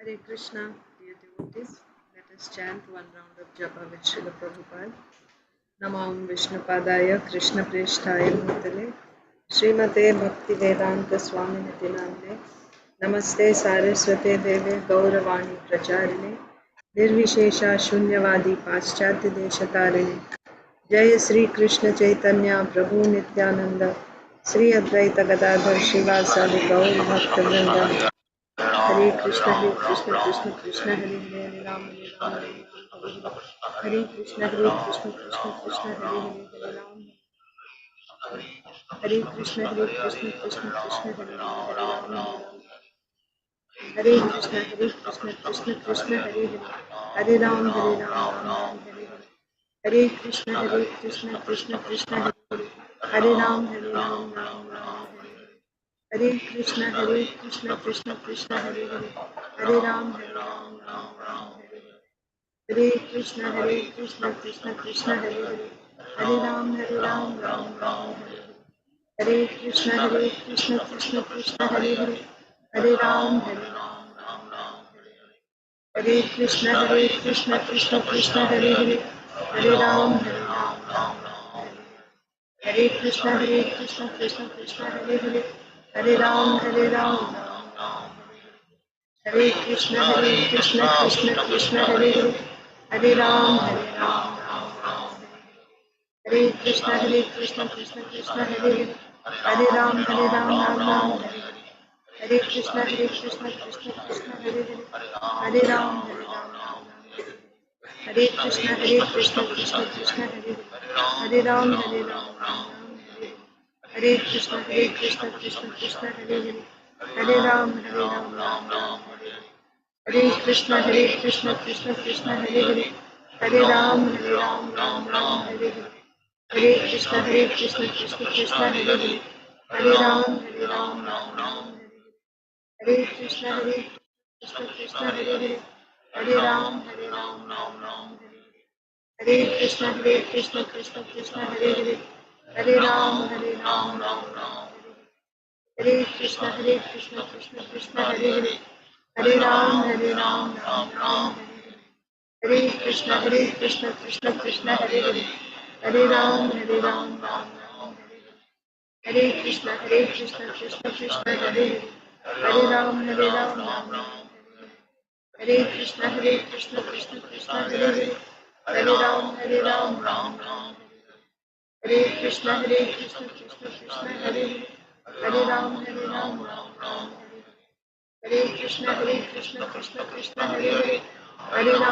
Hare Krishna, dear devotees. Let us chant one round of japa with Srila Prabhupada. Namam Vishnupadaya Krishna Preshtaya Bhutale Srimate Bhakti Vedanta Swami Nitinamne Namaste Saraswate Deve Gauravani Pracharine Nirvishesha Shunyavadi Paschatya Deshatarine Jaya Sri Krishna Chaitanya Prabhu Nityananda Sri Advaita Gadadhar Shivasadi Gaur Bhakta Vrinda Hare Krishna Krishna Krishna Hare Hare Hare Krishna Krishna Krishna Hare Hare Ram Hare Krishna Krishna Krishna Hare Hare Ram Hare Krishna Krishna Hare Hare Hare Ram Ram Hare Hare Hare Krishna Krishna Hare Hare Hare Ram Ram Hare Hare Hare Krishna Krishna Hare Hare Hare Ram Ram Hare Hare Hare Krishna Krishna Hare Hare Hare Ram Ram Hare Hare Hare Krishna Krishna Hare Hare Hare Ram Ram Hare Hare Hare Krishna Krishna Hare Hare Hare Ram Ram Hare Krishna Krishna Hare Hare Hare Ram Ram Hare Krishna Krishna Hare Hare Hare Ram Ram Hare Krishna Krishna Hare Hare Hare Ram Ram Hare Krishna Krishna Hare Hare Hare Ram Hare Krishna Krishna Hare Hare Ram Hare Krishna Krishna Hare Hare Hare Ram Hare Krishna Krishna Hare Hare Hare Ram Hare Hare Hare Krishna Krishna Hare Hare Hare Ram Hare Krishna Krishna Hare Hare Hare Ram Hare Krishna Krishna Hare Hare Hare Ram Hare Krishna Krishna Hare Hare Hare Ram Hare Krishna Krishna Hare Hare Hare Ram Hare Krishna Krishna Hare Hare Hare Ram Hare Krishna Krishna Hare Hare Hare Ram Hare Krishna Krishna Hare Hare Hare Ram Hare Krishna Krishna Hare Hare Hare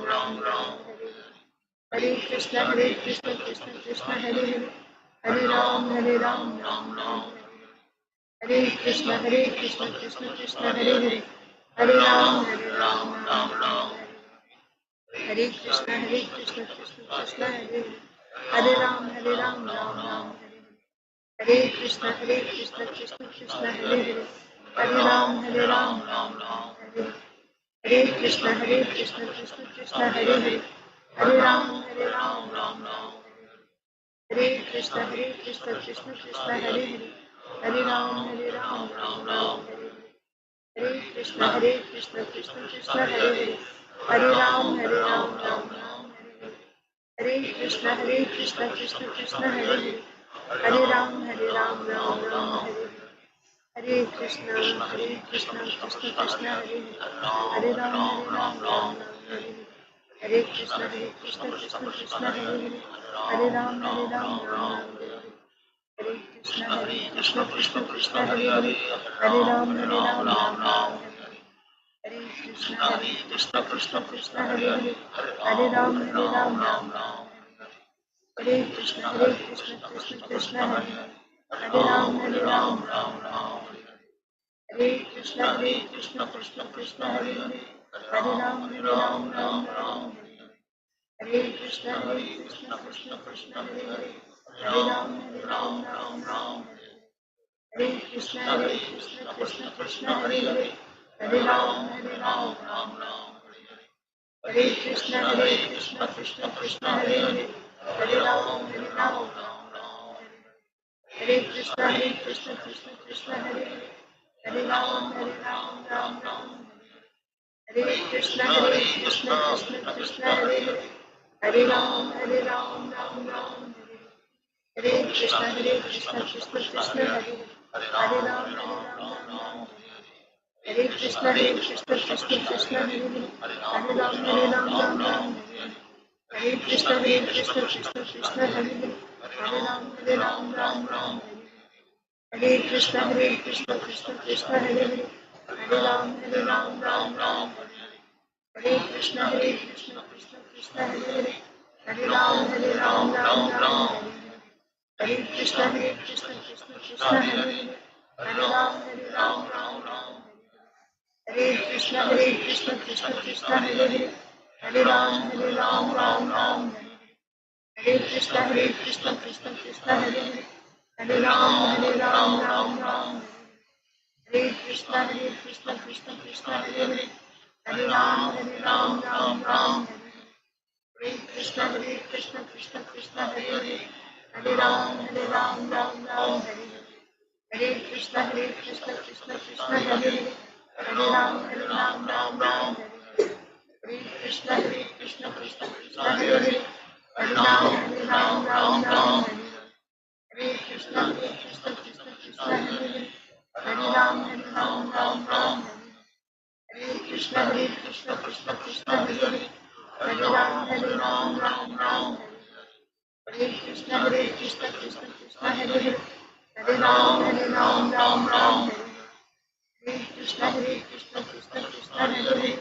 Ram Hare Krishna Krishna Hare Hare Hare Ram Hare Krishna Krishna Hare Hare Hare Ram Hare Krishna Krishna Hare Hare Hare Ram Hare Krishna Krishna Hare Hare Hare Ram Hare Krishna Krishna Hare Hare Hare Ram Hare Krishna Krishna Hare Hare Hare Ram Hare Krishna Krishna Hare Hare Hare Ram Hare Krishna Krishna Hare Hare Hare Ram Hare Krishna Krishna Hare Hare Ram Hare Krishna Krishna Hare Hare Hare Ram Hare Krishna Hare Hare Ram Hare Krishna Hare Hare Ram Hare Krishna Krishna Hare Hare Ram Hare Krishna Krishna Hare Hare Ram Hare Krishna Krishna Hare Hare Ram Hare Krishna Krishna Hare Hare Ram Hare Krishna Krishna Hare Hare Ram Hare Krishna Krishna Hare Hare Ram Hare Krishna, Krishna Krishna, Hare Hare, Hare Ram, Ram Ram, Hare Krishna, Krishna Krishna, Hare Hare, Hare Ram, Ram. Hare Krishna, Krishna Krishna, Hare Hare, Hare Ram, Ram. Hare Krishna, Krishna Krishna, Hare Hare, Hare Ram, Ram. Hare Krishna, Krishna Krishna, Hare Hare, Hare Ram, Ram. Hare Krishna, Krishna Krishna, Hare Hare, Hare Ram, Ram. Hare Krishna, Krishna Krishna, Hare Hare, Hare Ram, Ram. Hare Krishna, Krishna Krishna, Hare Hare, Hare Ram, Ram. Hare Krishna, Krishna Krishna, Hare Hare, Hare Ram, Ram. Hare Krishna, Krishna Krishna, Hare Hare, Hare Ram, Ram. Hare Krishna, Krishna Krishna, Hare Hare, Hare Ram, Ram. Hare Krishna, Krishna Krishna, Hare Hare, Hare Ram, Ram. Hare Krishna, Krishna Krishna, Hare Hare, Hare Ram, Ram. Hare Krishna, Krishna Krishna, Hare Hare, Hare Ram, Ram. Hare Krishna, Krishna Krishna, Hare Hare, Hare Ram, Ram. Hare Krishna, Krishna Krishna, Hare Hare, Hare Ram, Ram. Hare Krishna, Krishna Krishna, Hare Hare, Hare Ram, Ram. Hare Krishna, Krishna Krishna, Hare Hare, Hare Ram, Ram. Hare Krishna, Krishna Krishna, Hare Hare, Hare Ram, Ram. Hare Krishna, Krishna Krishna, Hare Hare,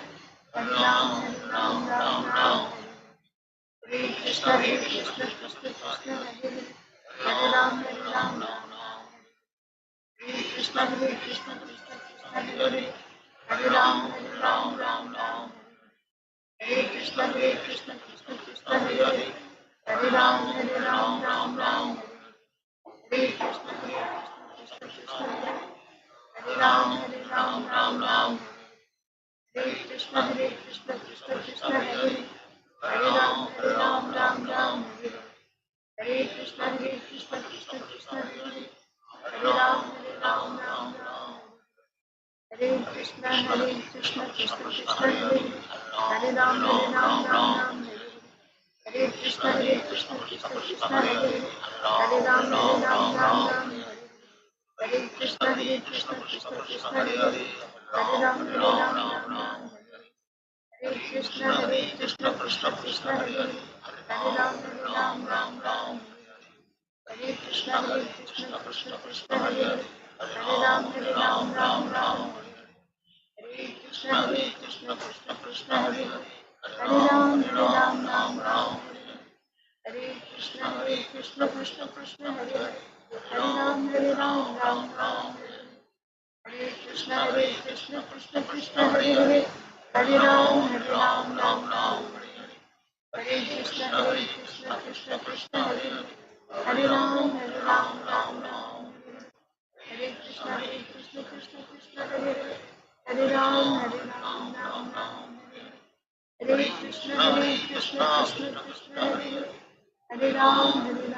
Hare Ram, Ram. Hare Krishna, Krishna Krishna, Hare Ram, Ram. Hare Krishna, Krishna Krishna, Hare Hare, Hare Ram, Ram. Hare Krishna, Krishna Krishna, Hare Hare, Hare Ram, Ram. Hare Krishna, Krishna Krishna, Hare Hare, Hare Ram, Ram. Hare Krishna, Krishna Krishna, Hare Hare, Hare Ram, Ram. Hare Krishna, Krishna Krishna, Hare Hare, Hare Ram, Ram. Hare Krishna, Krishna Krishna, Hare Hare, Hare Ram, Ram. Hare Krishna, Krishna Krishna, Hare Hare, Hare Ram, Ram. Hare Krishna, Krishna Krishna, Hare Hare, Hare Ram, Ram. Hare Krishna, Krishna Krishna, Hare Hare, Hare Ram, Ram. Hare Krishna, Krishna Krishna, Hare Hare, Hare Ram, Ram. Hare Krishna, Krishna Krishna, Hare Hare, Hare Ram, Ram. Hare Krishna, Krishna Hare Hare, Hare Ram, Ram. Hare Krishna, Krishna Krishna, Hare Hare, Hare Ram, Ram. Hare Krishna, Krishna Krishna, Hare Ram, Ram.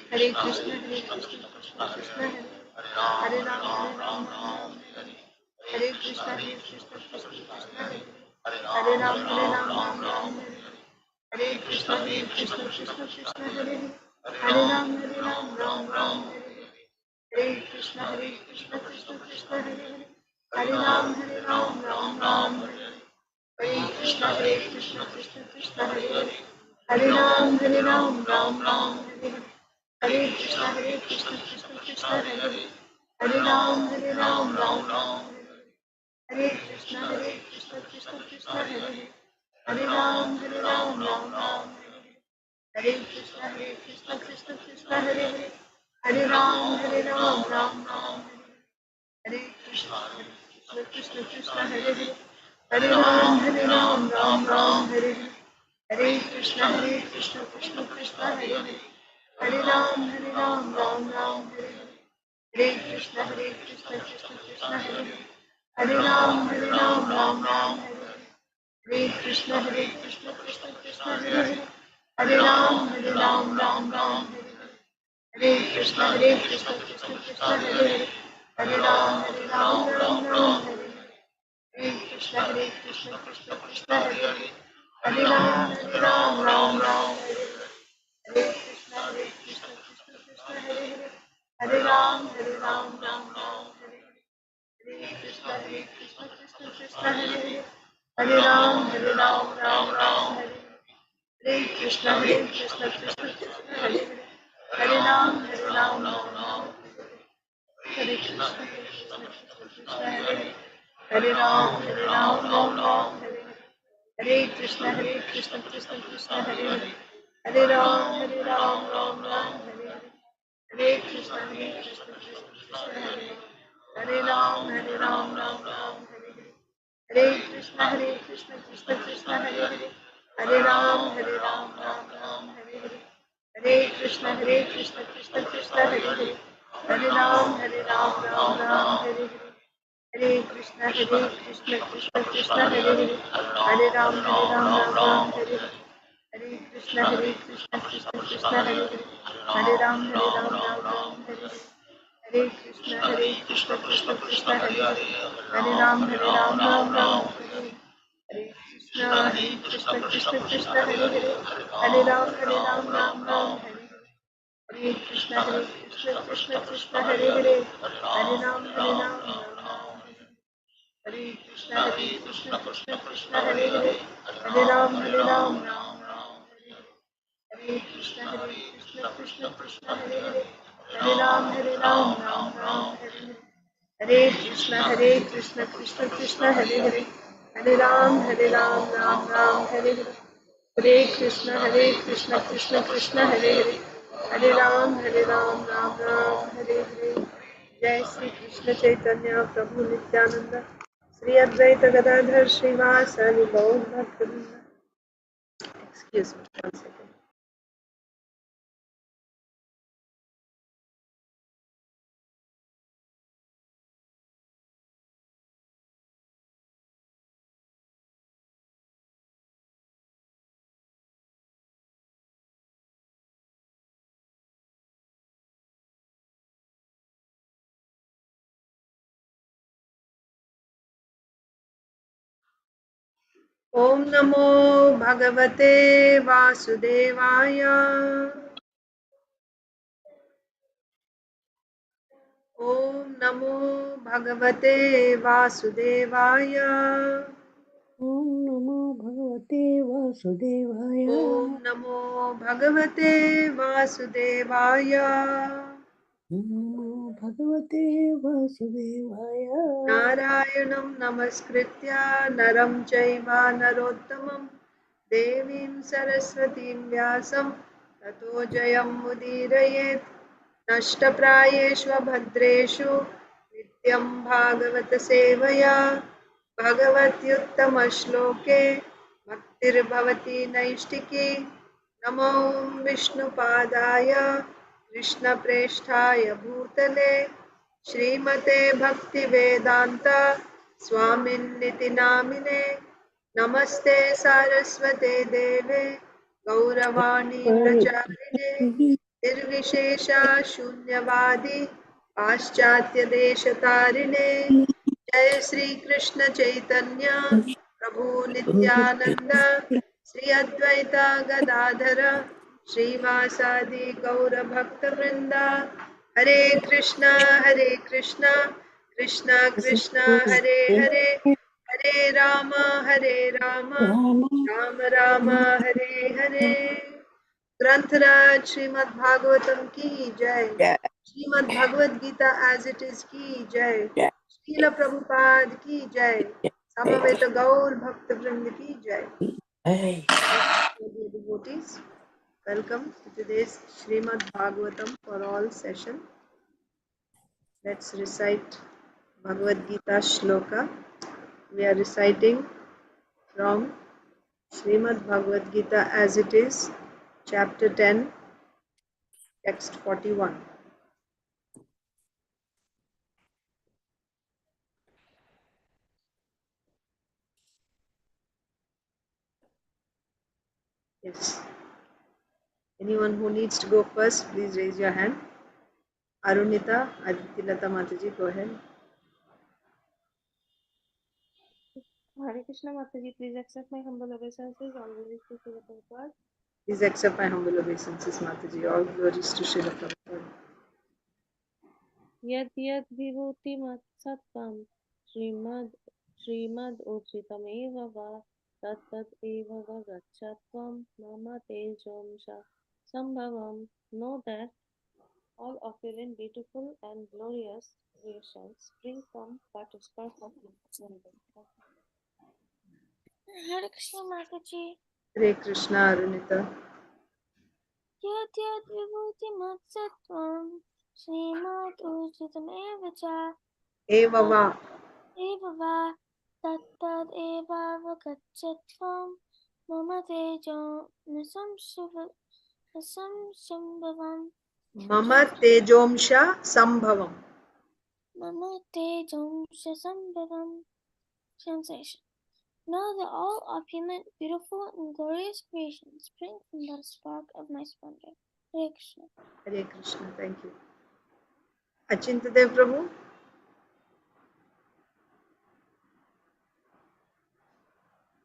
Hare Krishna, Krishna Krishna, Hare Ram, Ram. Hare Krishna, Krishna Krishna, Hare Hare Ram, Ram. Hare Krishna, Krishna Krishna, Hare Hare Ram, Ram. Hare Krishna, Krishna Krishna, Hare Hare Ram, Ram. Hare Krishna, Krishna Krishna, Hare Hare Ram, Ram. Hare Krishna, Krishna Krishna, Hare Hare Ram, Ram. Hare Krishna, Krishna Krishna, Hare Hare Ram, Ram. Hare Krishna, Krishna Krishna, Hare Hare Ram, Ram. Hare Krishna, Krishna Krishna, Hare Hare Ram, Ram. Hare Krishna, Krishna Krishna, Hare Hare Ram, Ram. Hare Krishna, Krishna Krishna, Hare Hare Ram, Ram. Hare Krishna, Krishna Krishna, Hare Hare Ram, Ram. Krishna Krishna Krishna Hare Hare Hare Ram Ram Ram Hare Hare Hare Krishna Krishna Krishna Hare Hare Hare Ram Ram Ram Hare Hare Krishna Krishna Krishna Hare Hare Hare Ram Ram Hare Hare Krishna Krishna Krishna Hare Hare Hare Ram Ram Hare Krishna Krishna Krishna Hare Hare Hare Ram Ram Hare Hare Krishna Krishna Krishna Hare Hare Hare Ram Hare Hare Krishna Krishna Krishna Hare Hare Ram Hare Hare Krishna Krishna Krishna Hare Hare Hare Ram Hare Hare Krishna Krishna Krishna Hare Hare Hare Ram Ram Hare Hare Krishna Krishna Krishna Hare Hare Hare Ram Ram Hare Hare Krishna Krishna Krishna Hare Hare Hare Ram Ram Hare Hare Krishna Krishna Krishna Hare Hare Hare Ram Ram Hare Krishna Krishna Krishna Hare Hare Hare Ram Hare Hare Krishna Krishna Krishna Hare Hare Hare Ram Hare Krishna Krishna Krishna Hare Hare Hare Ram Hare Krishna Krishna Krishna Hare Hare Hare Ram Hare Hare Krishna Krishna Krishna Hare Hare Hare Ram Hare Hare Krishna Krishna Krishna Hare Hare Hare Ram Hare Hare Jai Sri Krishna Chaitanya Prabhu Nityananda Sri Advaita Gadadhar Srivasadi Gaur Bhaktivinoda. Excuse me, 1 second. Om Namo Bhagavate Vasudevaya. Om Namo Bhagavate Vasudevaya. Om Namo Bhagavate Vasudevaya. Om Namo Bhagavate Vasudevaya. Om Namo Bhagavate Vasudevaya. Narayanam Namaskritya Naram Chaiva Narottamam Devim Saraswatim Vyasam Tato Jayam Mudirayet Nashtaprayeshva Bhadreshu Nityam Bhagavata Sevaya Bhagavatyuttama Shloke Bhaktir Bhavati Naishtiki Namo Vishnu Padaya Krishna Presthaya Bhutale Srimate Bhakti Vedanta Swaminiti Namine Namaste Saraswate Deve Gauravani Pracharine Nirvishesha Shunyavadi Paschatya Deshatarine Jai Sri Krishna Chaitanya Prabhu Nityananda Sri Advaita Gadadhara Srivasadi Gaura Bhakta Vrinda Hare Krishna Krishna Krishna Hare Hare Hare Rama Rama Rama Hare Hare ग्रंथराज Shrimad Bhagavatam की जय Shrimad Bhagavad Gita as it is की जय श्रील प्रभुपाद की जय समवेत गौर भक्त वृंद की जय devotees welcome to today's Srimad Bhagavatam for all session. Let's recite Bhagavad Gita shloka. We are reciting from Srimad Bhagavad Gita as it is, chapter 10, text 41. Yes. Anyone who needs to go first, please raise your hand. Arunita, Aditilata Mataji, go ahead. Hare Krishna Mataji, please accept my humble obeisances. All glories to Srila Prabhupada. Please accept my humble obeisances, Mataji. All glories to Srila Prabhupada. Yad yad vibhuti mat sattvam Srimad Uchitameva va tat tat eva va gachatvam mama tejomsha sambhavam. Know that all opulent, beautiful and glorious creations spring from but a spark of my. Hare Krishna Mataji. Hare Krishna, Arunita. Yad yad vibhuti mat sattvam Srimad Uchitameva cha Evava. eva va tat tat eva va gachatvam mama tejo nasam Mama tejomsha sambhavam. Mama tejomsha sambhavam. Translation. Know that all opulent, beautiful, and glorious creations spring from the spark of my splendor. Hare Krishna. Hare Krishna, thank you. Achintadev Prabhu.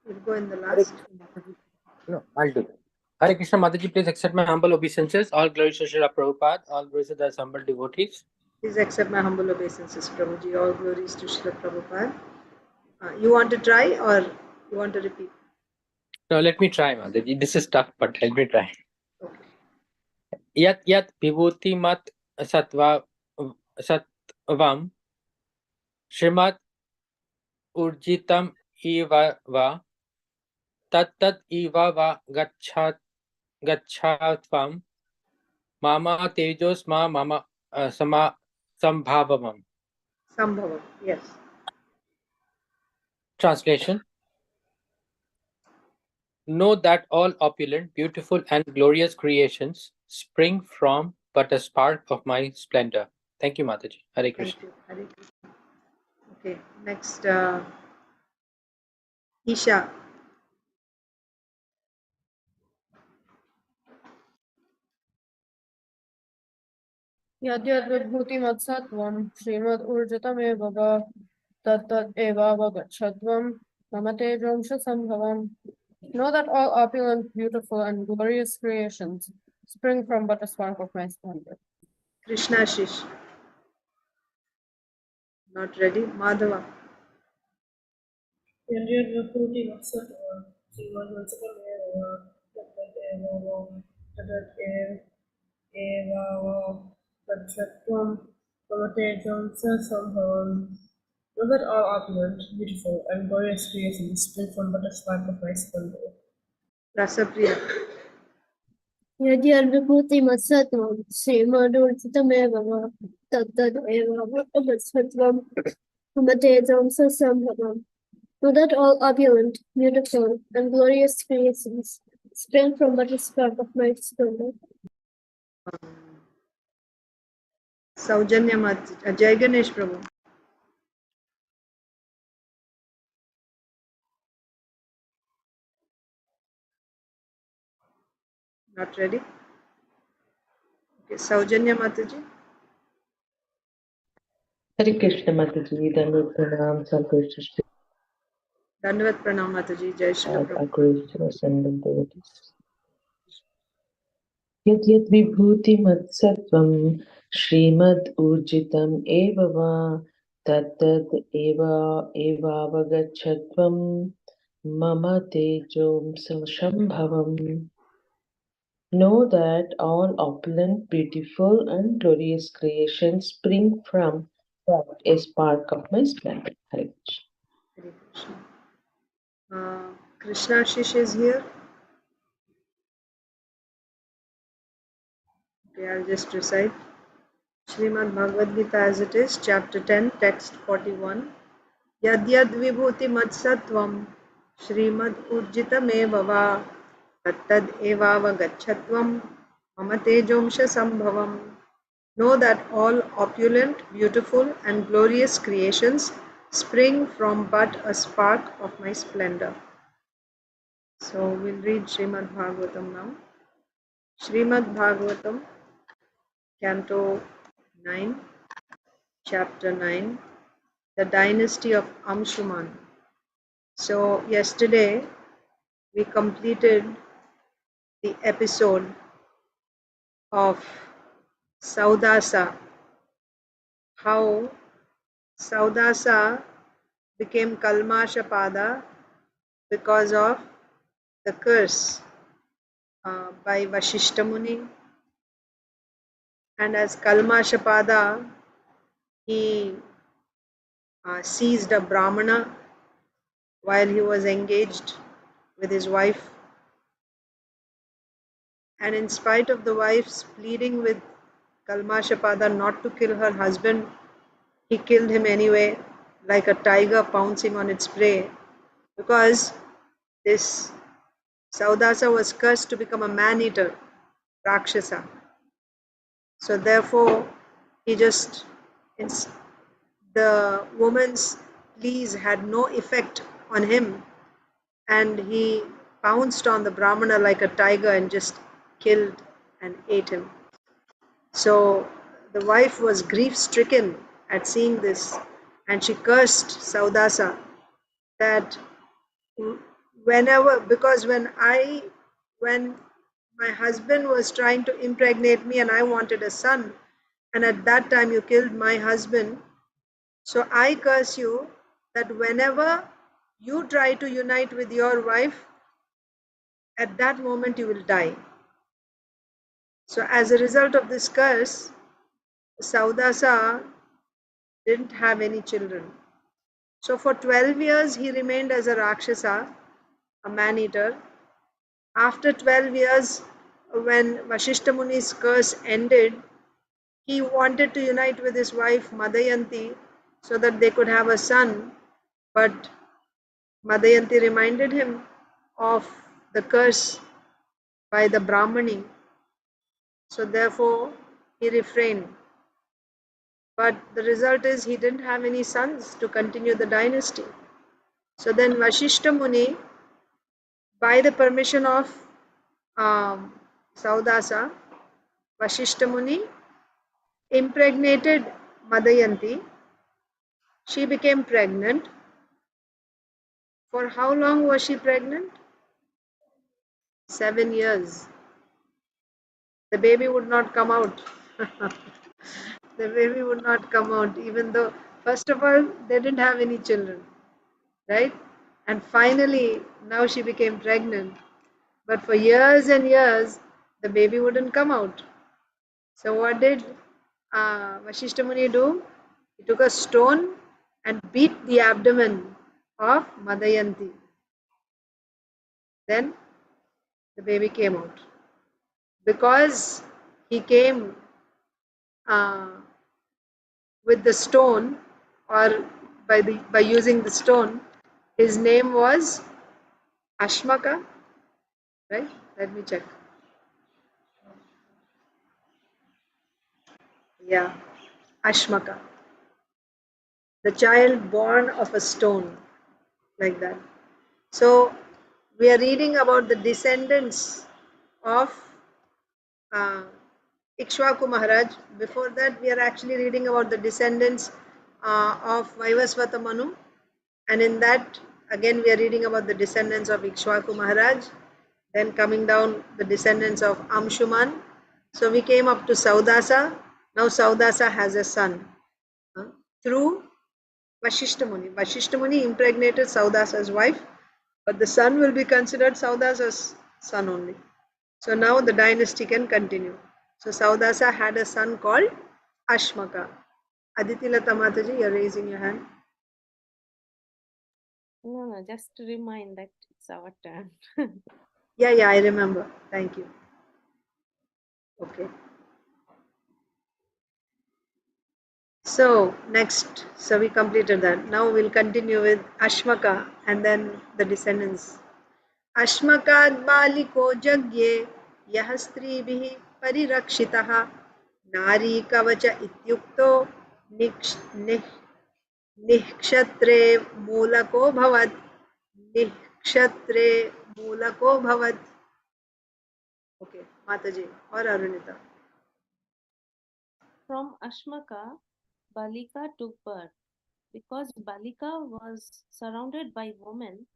We'll go in the Hare last. Krishna Mataji. No, I'll do that. Hare Krishna Mataji, please accept my humble obeisances. All glories to Srila Prabhupada. All glories to the humble devotees. Please accept my humble obeisances, Prabhuji. All glories to Srila Prabhupada. You want to try or you want to repeat? Now let me try, Mataji. This is tough, but let me try. Okay. Yat yat vibhuti mat satvam Srimad Urjitam eva va tat tat eva va gachatvam mama tejosma mama sama sambhavavam. Sambhavam, yes. Translation. Know that all opulent, beautiful, and glorious creations spring from but a spark of my splendor. Thank you, Mataji. Hare Krishna. Thank you. Hare Krishna. Okay, next, Isha. यद्यद् विभूतिमत्सत्त्वं श्रीमदूर्जितमेव वा तत्तद् एवावगच्छध्वं मम तेजोंशसम्भवम्. Know that all opulent, beautiful, and glorious creations spring from but a spark of my splendor. Krishna Shish. Not ready. Madhava. यद्यद्विभूति मत्सत्त्वं श्रीमद्वत्सकमेव तत्तदेवावगच्छत्वं मम तेजं स सम्भवम्. Know that all opulent, beautiful, and glorious creations spring from but a spark of my splendor. Rasapriya. यद्यद्विभूतिमत्सत्त्वं श्रीमदूर्जितमेव वा तत्तदेवावगच्छत्वं मम तेजोंशसम्भवम्. Know that all opulent, beautiful, and glorious creations spring from but a spark of my splendor. Saujanya Mataji. Jai Ganesh Prabhu. Not ready. Okay, Saujanya Mataji. Hare Krishna Mataji, Dandavat Pranam, Salvation Dandavat Pranam Mataji. Jai Srila our Prabhu. great ascendant devotees. Yat yat vibhuti matsatvam Srimad Urjitam eva va tat tat eva avagachatvam mama tejom sambhavam. Know that all opulent, beautiful, and glorious creations spring from that a spark of my splendor. Hare Krishna. Hare Krishna. Krishna Shish is here. Okay, I'll just recite. Srimad Bhagavad Gita as it is, chapter 10, text 41. Yadyad vibhuti matsatvam Srimad Urjitameva va tattad evavagachatvam mama tejomsha sambhavam. Know that all opulent, beautiful, and glorious creations spring from but a spark of my splendor. So we'll read Srimad Bhagavatam now. Srimad Bhagavatam, Canto 9, Chapter 9, The Dynasty of Amshuman. So yesterday we completed the episode of Saudasa, how Saudasa became Kalmashapada because of the curse by Vashishta Muni. And as Kalmashapada, he seized a Brahmana while he was engaged with his wife. And in spite of the wife's pleading with Kalmashapada not to kill her husband, he killed him anyway, like a tiger pouncing on its prey, because this Saudasa was cursed to become a man-eater, Rakshasa. So therefore, he just, the woman's pleas had no effect on him, and he pounced on the Brahmana like a tiger and just killed and ate him. So the wife was grief-stricken at seeing this, and she cursed Saudasa that because when my husband was trying to impregnate me and I wanted a son, and at that time you killed my husband, so I curse you that whenever you try to unite with your wife, at that moment you will die. So as a result of this curse, Saudasa didn't have any children. So for 12 years he remained as a Rakshasa, a man-eater. After 12 years, when Vashishta Muni's curse ended, he wanted to unite with his wife Madayanti so that they could have a son, but Madayanti reminded him of the curse by the Brahmani. So therefore, he refrained. But the result is he didn't have any sons to continue the dynasty. So then Vashishta Muni, by the permission of Saudasa, Vashishta Muni impregnated Madayanti. She became pregnant. For how long was she pregnant? 7 years. The baby would not come out. The baby would not come out, even though, first of all, they didn't have any children, right? And finally, now she became pregnant. But for years and years, the baby wouldn't come out. So what did Vashishta Muni do? He took a stone and beat the abdomen of Madayanti. Then the baby came out. Because he came with the stone, or by using the stone, his name was Ashmaka, right? Let me check. Yeah, Ashmaka. The child born of a stone, like that. So we are reading about the descendants of Ikshwaku Maharaj. Before that, we are actually reading about the descendants of Vaivasvata Manu. And in that, again, we are reading about the descendants of Ikshwaku Maharaj. Then coming down, the descendants of Amshuman. So we came up to Saudasa. Now Saudasa has a son through Vashishta Muni. Vashishta Muni impregnated Saudasa's wife, but the son will be considered Saudasa's son only. So now the dynasty can continue. So Saudasa had a son called Ashmaka. Aditi Lata Mataji, you're raising your hand. No, just to remind that it's our turn. Yeah, I remember. Thank you. Okay. So next, so we completed that. Now we'll continue with Ashmaka and then the descendants. Ashmakad baliko jagye yah stribihi parirakshitaha nari kavacha ityukto निक्षत्रे मूलको भवत् निक्षत्रे मूलको भवत्. Okay, Mataji or Arunita. From Ashmaka, Balika took birth. because Balika was surrounded by women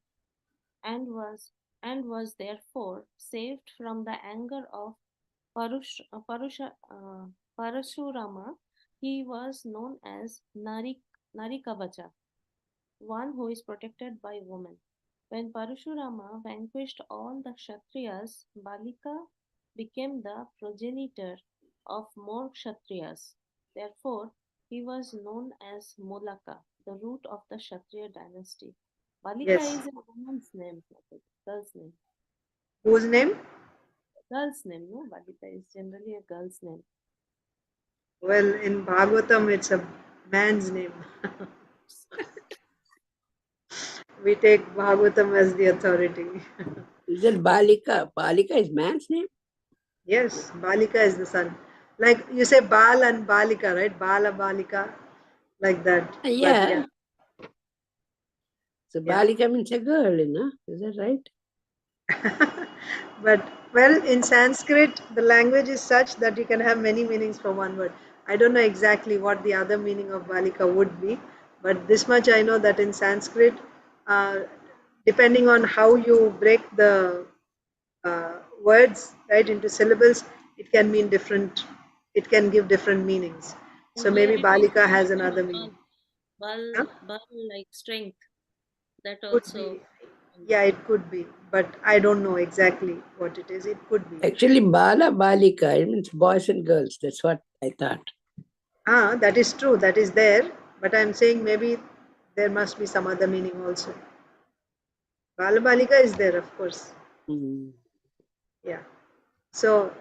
and was therefore saved from the anger of Parashurama. He was known as Narikavacha, one who is protected by women. When Parashurama vanquished all the Kshatriyas, Balika became the progenitor of more Kshatriyas. Therefore, he was known as Molaka, the root of the Kshatriya dynasty. Balika Yes. is a woman's name, not a girl's name. Whose name? Girl's name, no? Balika is generally a girl's name. Well, in Bhagavatam, it's a man's name. We take Bhagavatam as the authority. Is it Balika? Balika is man's name? Yes, Balika is the son. Like you say Bal and Balika, right? Bala, Balika, like that. But Yeah. So Yeah. Balika means a girl, Is that right? But well, in Sanskrit, the language is such that you can have many meanings for one word. I don't know exactly what the other meaning of Balika would be, but this much I know that in Sanskrit, depending on how you break the words right into syllables, it can mean different. It can give different meanings. So And maybe here it is Balika has mentioned another meaning. Huh? Bal like strength. That Could also. be. Yeah, it could be, but I don't know exactly what it is. It could be. Actually, Bala, Balika, it means boys and girls. That's what I thought. That is true. That is there. But I'm saying maybe there must be some other meaning also. Balabalika is there, of course. Mm. Yeah. So,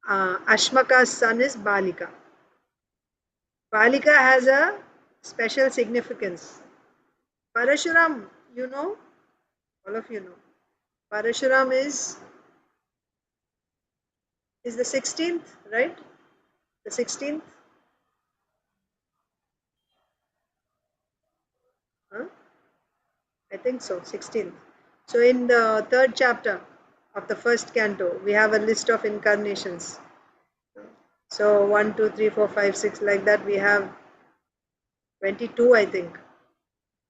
Ashmaka's son is Balika. Balika has a special significance. Parashuram, you know, all of you know. Parashuram is the 16th, right? The 16th? Huh? I think so, 16th. So in the third chapter of the first canto, we have a list of incarnations. So 1, 2, 3, 4, 5, 6, like that we have 22, I think.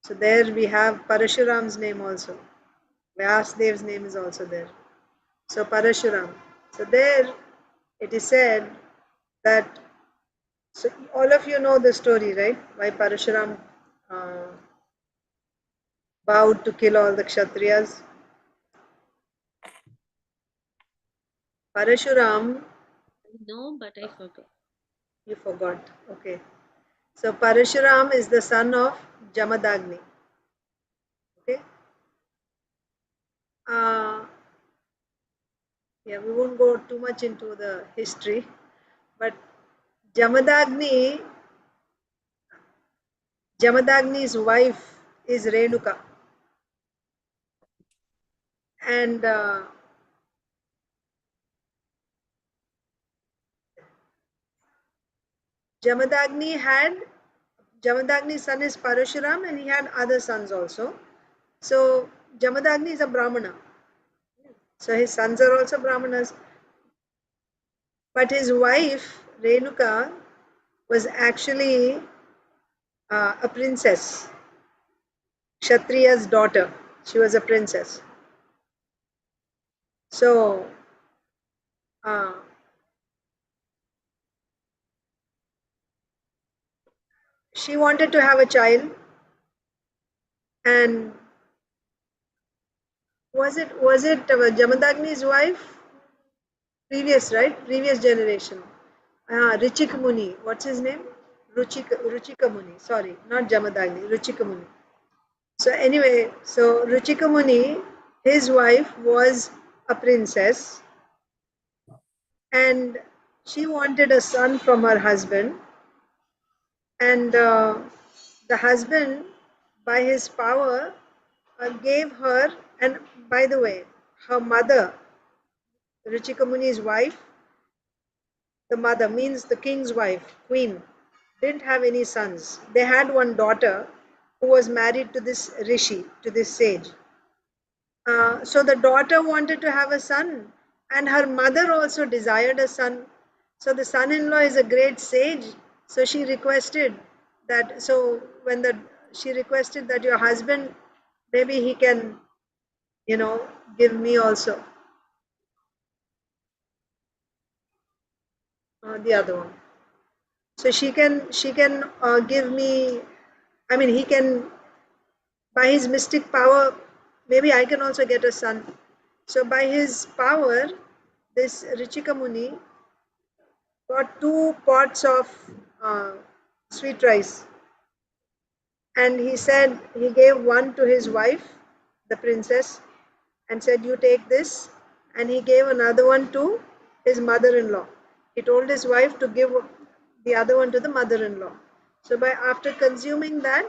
So there we have Parashuram's name also. Vyasdev's name is also there. So Parashuram. So there it is said that, so all of you know the story, right? Why Parashuram vowed to kill all the Kshatriyas. Parashuram, No, but I forgot. you forgot. Okay. So Parashuram is the son of Jamadagni. Okay. Yeah, we won't go too much into the history, but Jamadagni's wife is Renuka, and Jamadagni's son is Parashuram, and he had other sons also. So Jamadagni is a Brahmana, so his sons are also Brahmanas. But his wife Renuka was actually a princess, Kshatriya's daughter. She was a princess. So she wanted to have a child, and was it Jamadagni's wife? Previous generation. Richika Muni. What's his name? Ruchika Muni. Sorry, not Jamadagni. Ruchika Muni. So anyway, so Ruchika Muni, his wife was a princess, and she wanted a son from her husband, and the husband, by his power, gave her. And by the way, her mother, Ruchika Muni's wife, the mother means the king's wife, queen, didn't have any sons. They had one daughter who was married to this rishi, to this sage. So the daughter wanted to have a son, and her mother also desired a son. So the son-in-law is a great sage, so she requested that so when she requested that your husband, maybe he can, give me also the other one. So she can give me. I mean, he can, by his mystic power, maybe I can also get a son. So by his power, this Richika Muni got 2 pots of uh, sweet rice, and he said he gave one to his wife, the princess, and said, "You take this," and he gave another one to his mother-in-law. He told his wife to give the other one to the mother-in-law. So by after consuming that,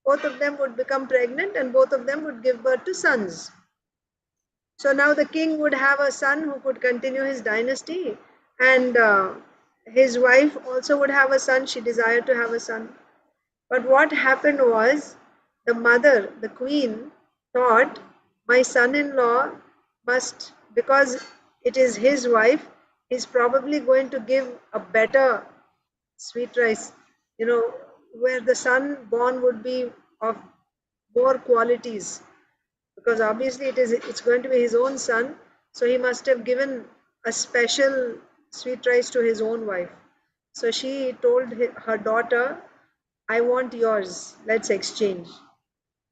both of them would become pregnant and both of them would give birth to sons. So now the king would have a son who could continue his dynasty, and his wife also would have a son. She desired to have a son. But what happened was, the mother, the queen, thought, my son in law must, because it is his wife, he's probably going to give a better sweet rice, where the son born would be of more qualities, because obviously it's going to be his own son, so he must have given a special sweet rice to his own wife. So she told her daughter, I want yours, let's exchange.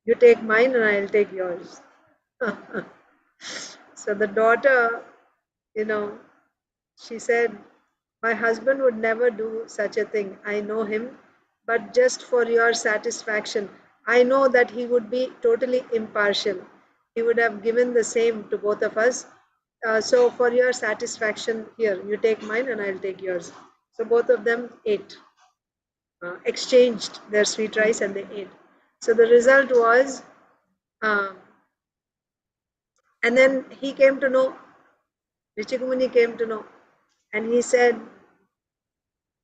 You take mine and I'll take yours. So the daughter, you know she said, my husband would never do such a thing, I know him, but just for your satisfaction, I know that he would be totally impartial. He would have given the same to both of us. So for your satisfaction, here, you take mine and I'll take yours. So both of them ate, exchanged their sweet rice and they ate. So the result was, um, and then he came to know, Richikumuni came to know, and he said,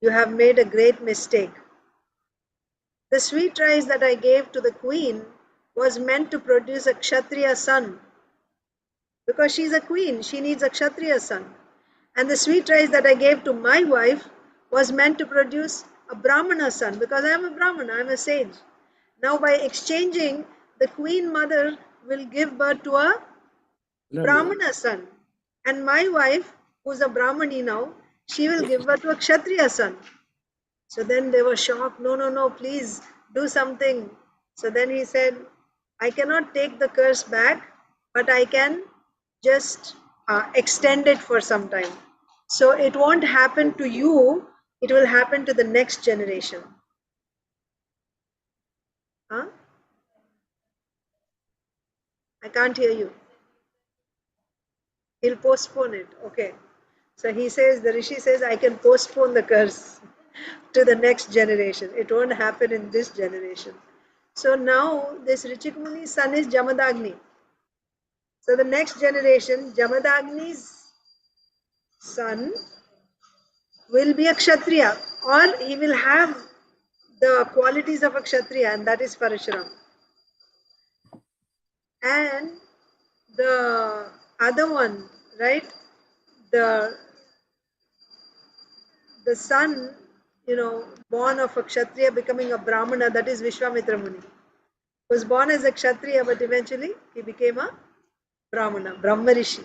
you have made a great mistake. The sweet rice that I gave to the queen was meant to produce a Kshatriya son. Because she's a queen, she needs a Kshatriya son. And the sweet rice that I gave to my wife was meant to produce a Brahmana son, because I am a Brahmana, I am a sage. Now, by exchanging, the queen mother will give birth to a Brahmana son. And my wife, who's a Brahmani now, she will give birth to a Kshatriya son. So then they were shocked. No, no, no, please do something. So then he said, I cannot take the curse back, but I can just extend it for some time. So it won't happen to you, it will happen to the next generation. Huh? I can't hear you. He'll postpone it. Okay. So he says, the Rishi says, I can postpone the curse to the next generation. It won't happen in this generation. So now this Richikumani's son is Jamadagni. So the next generation, Jamadagni's son, will be a Kshatriya, or he will have the qualities of a Kshatriya, and that is Parashuram. And the other one, right? The son, born of a Kshatriya becoming a Brahmana, that is Vishwamitra Muni. Was born as a Kshatriya, but eventually he became a Brahmana, Brahmarishi.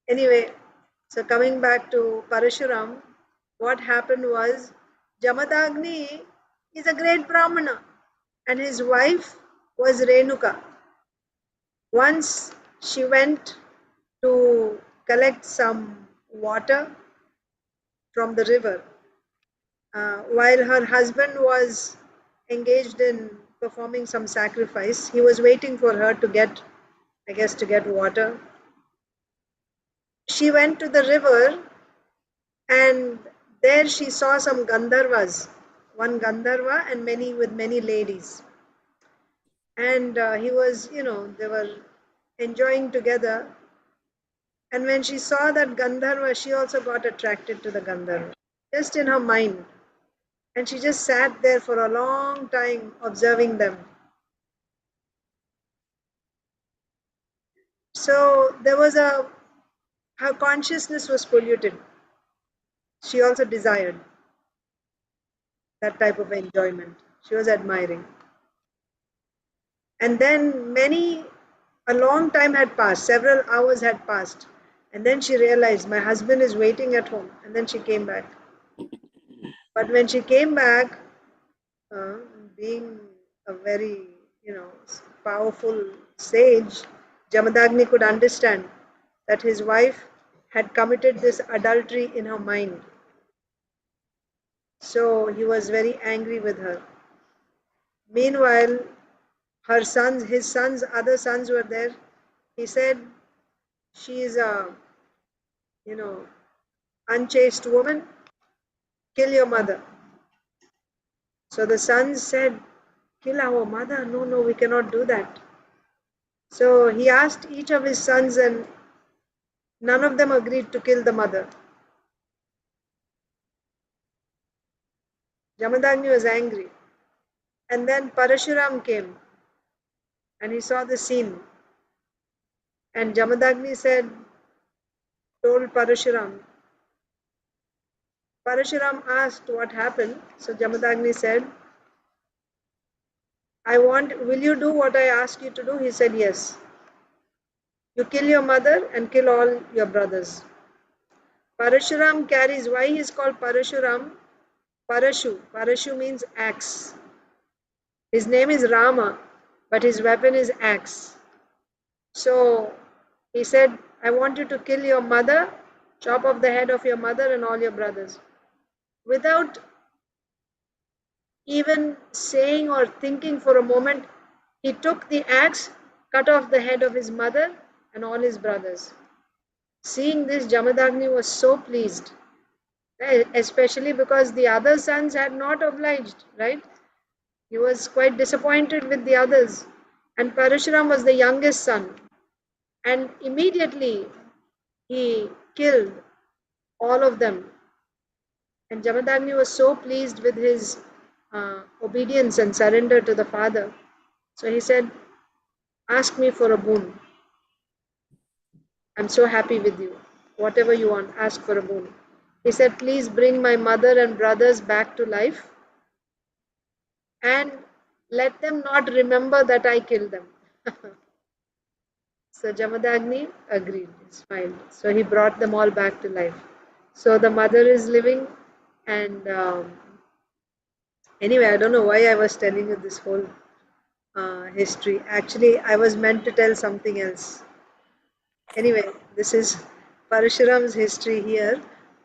Anyway, so coming back to Parashuram, what happened was, Jamadagni is a great Brahmana and his wife was Renuka. Once she went to collect some water from the river, while her husband was engaged in performing some sacrifice. He was waiting for her to get water. She went to the river, and there she saw some Gandharvas, one Gandharva and many ladies. And he was, they were enjoying together. And when she saw that Gandharva, she also got attracted to the Gandharva, just in her mind. And she just sat there for a long time observing them. So there was her consciousness was polluted. She also desired. that type of enjoyment. She was admiring. And then a long time had passed, several hours had passed. And then she realized my husband is waiting at home. And then she came back. But when she came back, uh, being a very, powerful sage, Jamadagni could understand that his wife had committed this adultery in her mind. So he was very angry with her. Meanwhile, other sons were there. He said, she is a, unchaste woman, kill your mother. So the sons said, kill our mother? No, no, we cannot do that. So he asked each of his sons, and none of them agreed to kill the mother. Jamadagni was angry. And then Parashuram came and he saw the scene. And Jamadagni told Parashuram. Parashuram asked what happened. So Jamadagni said, will you do what I asked you to do? He said, yes. You kill your mother and kill all your brothers. Parashuram carries, why he is called Parashuram? Parashu. Parashu means axe. His name is Rama, but his weapon is axe. So he said, I want you to kill your mother, chop off the head of your mother and all your brothers. Without even saying or thinking for a moment, he took the axe, cut off the head of his mother and all his brothers. Seeing this, Jamadagni was so pleased, especially because the other sons had not obliged, right? He was quite disappointed with the others. And Parashuram was the youngest son. And immediately he killed all of them. And Jamadagni was so pleased with his obedience and surrender to the father. So he said, ask me for a boon. I'm so happy with you. Whatever you want, ask for a boon. He said, please bring my mother and brothers back to life and let them not remember that I killed them. So Jamadagni agreed, smiled. So he brought them all back to life. So the mother is living, and anyway, I don't know why I was telling you this whole history. Actually, I was meant to tell something else. Anyway, this is Parashuram's history here,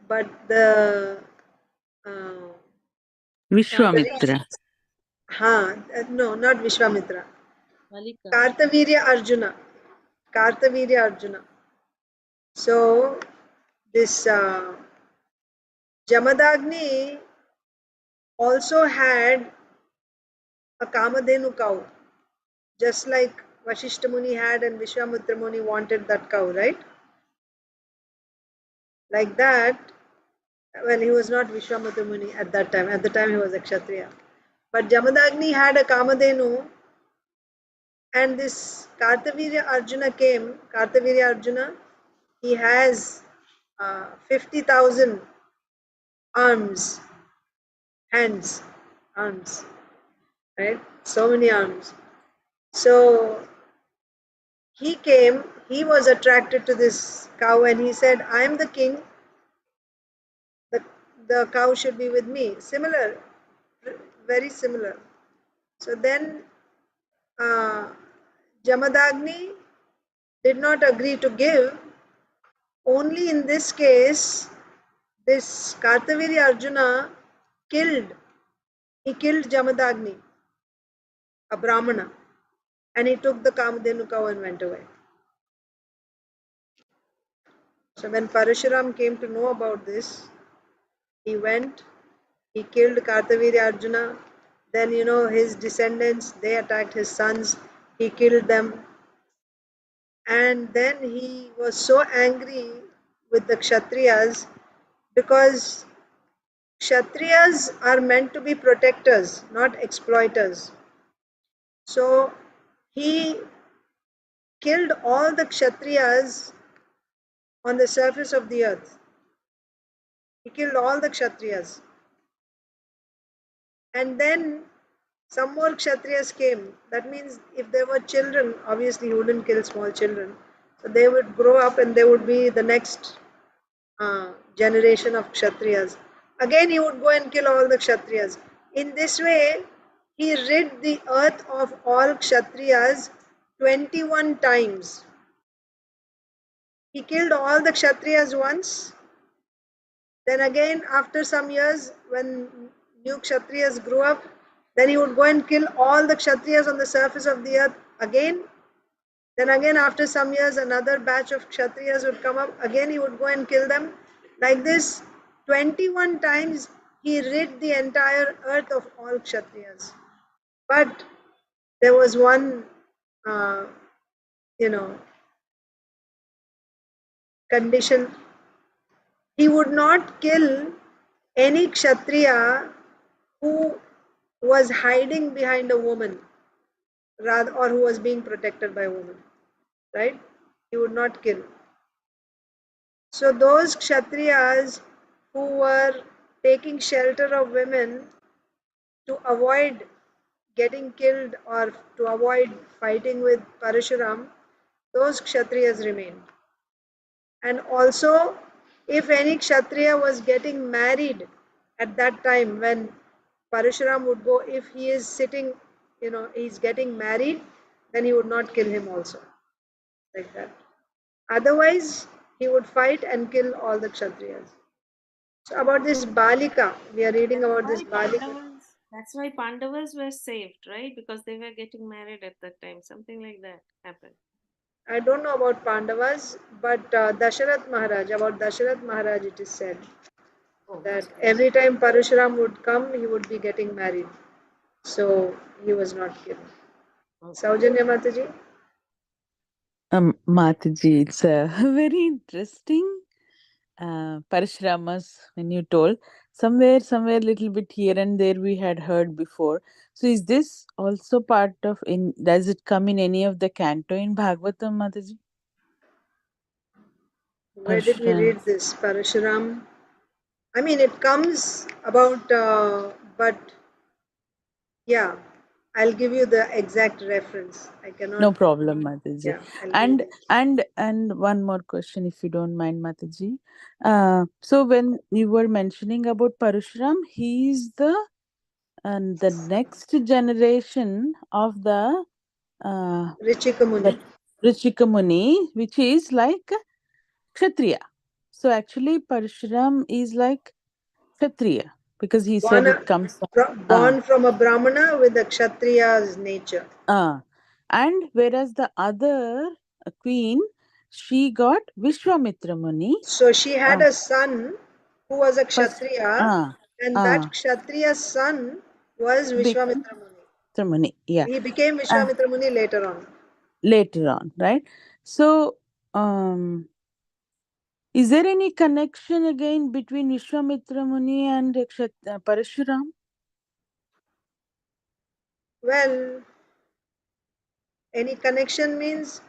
but the Vishwamitra. no, not Vishwamitra. Malika. Kartavirya Arjuna. So this Jamadagni also had a Kamadhenu cow, just like Vashishta Muni had and Vishwamitra Muni wanted that cow, right? Like that, well, he was not Vishwamitra Muni at that time. At the time, he was a Kshatriya. But Jamadagni had a Kamadhenu, and this Kartavirya Arjuna came. Kartavirya Arjuna, he has 50,000 arms, hands, arms, right? So many arms. So he came, he was attracted to this cow and he said, I am the king, the cow should be with me. Similar, very similar. So then Jamadagni did not agree to give. Only in this case, this Kartavirya Arjuna killed Jamadagni, a Brahmana, and he took the Kamadhenu cow and went away. So when Parashuram came to know about this, he went, he killed Kartavirya Arjuna. Then, his descendants, they attacked his sons, he killed them. And then he was so angry with the Kshatriyas because Kshatriyas are meant to be protectors, not exploiters. So he killed all the Kshatriyas on the surface of the earth. He killed all the Kshatriyas. And then some more Kshatriyas came. That means if there were children, obviously he wouldn't kill small children. So they would grow up and they would be the next generation of Kshatriyas. Again, he would go and kill all the Kshatriyas. In this way, he rid the earth of all Kshatriyas 21 times. He killed all the Kshatriyas once. Then again, after some years, when new Kshatriyas grew up, then he would go and kill all the Kshatriyas on the surface of the earth again. Then again, after some years, another batch of Kshatriyas would come up. Again, he would go and kill them. Like this, 21 times he rid the entire earth of all Kshatriyas. But there was one, uh, condition. He would not kill any Kshatriya who was hiding behind a woman, rather, or who was being protected by a woman. Right? He would not kill. So those Kshatriyas who were taking shelter of women to avoid getting killed or to avoid fighting with Parashuram, those Kshatriyas remained. And also, if any Kshatriya was getting married at that time when Parashuram would go, if he is sitting, he's getting married, then he would not kill him also. Like that. Otherwise, he would fight and kill all the Kshatriyas. So about this Balika, we are reading about this Balika. That's why Pandavas were saved, right? Because they were getting married at that time. Something like that happened. I don't know about Pandavas, but about Dasharath Maharaj it is said that every time Parashuram would come, he would be getting married. So he was not killed. Saujanya Mataji? Mataji, it's very interesting. Parashuramas, when you told somewhere, little bit here and there we had heard before. So is this also part of does it come in any of the canto in Bhagavatam, Mataji? Where did we read this? Parashuram? I mean, it comes about, but yeah, I'll give you the exact reference. I cannot. No problem, Mataji. Yeah, I'll give you. And one more question, if you don't mind, Mataji. So when you were mentioning about Parashuram, he is the next generation of the Richika Muni. Richika Muni, which is like Kshatriya. So actually, Parshuram is like Kshatriya because he said it comes born from a Brahmana with a Kshatriya's nature. And whereas the other queen, she got Vishwamitra Muni. So she had a son who was a Kshatriya, and that Kshatriya's son was Vishwamitra Muni. Yeah. He became Vishwamitra Muni later on. Later on, right? So, is there any connection again between Vishwamitra Muni and Parashuram? Well, any connection means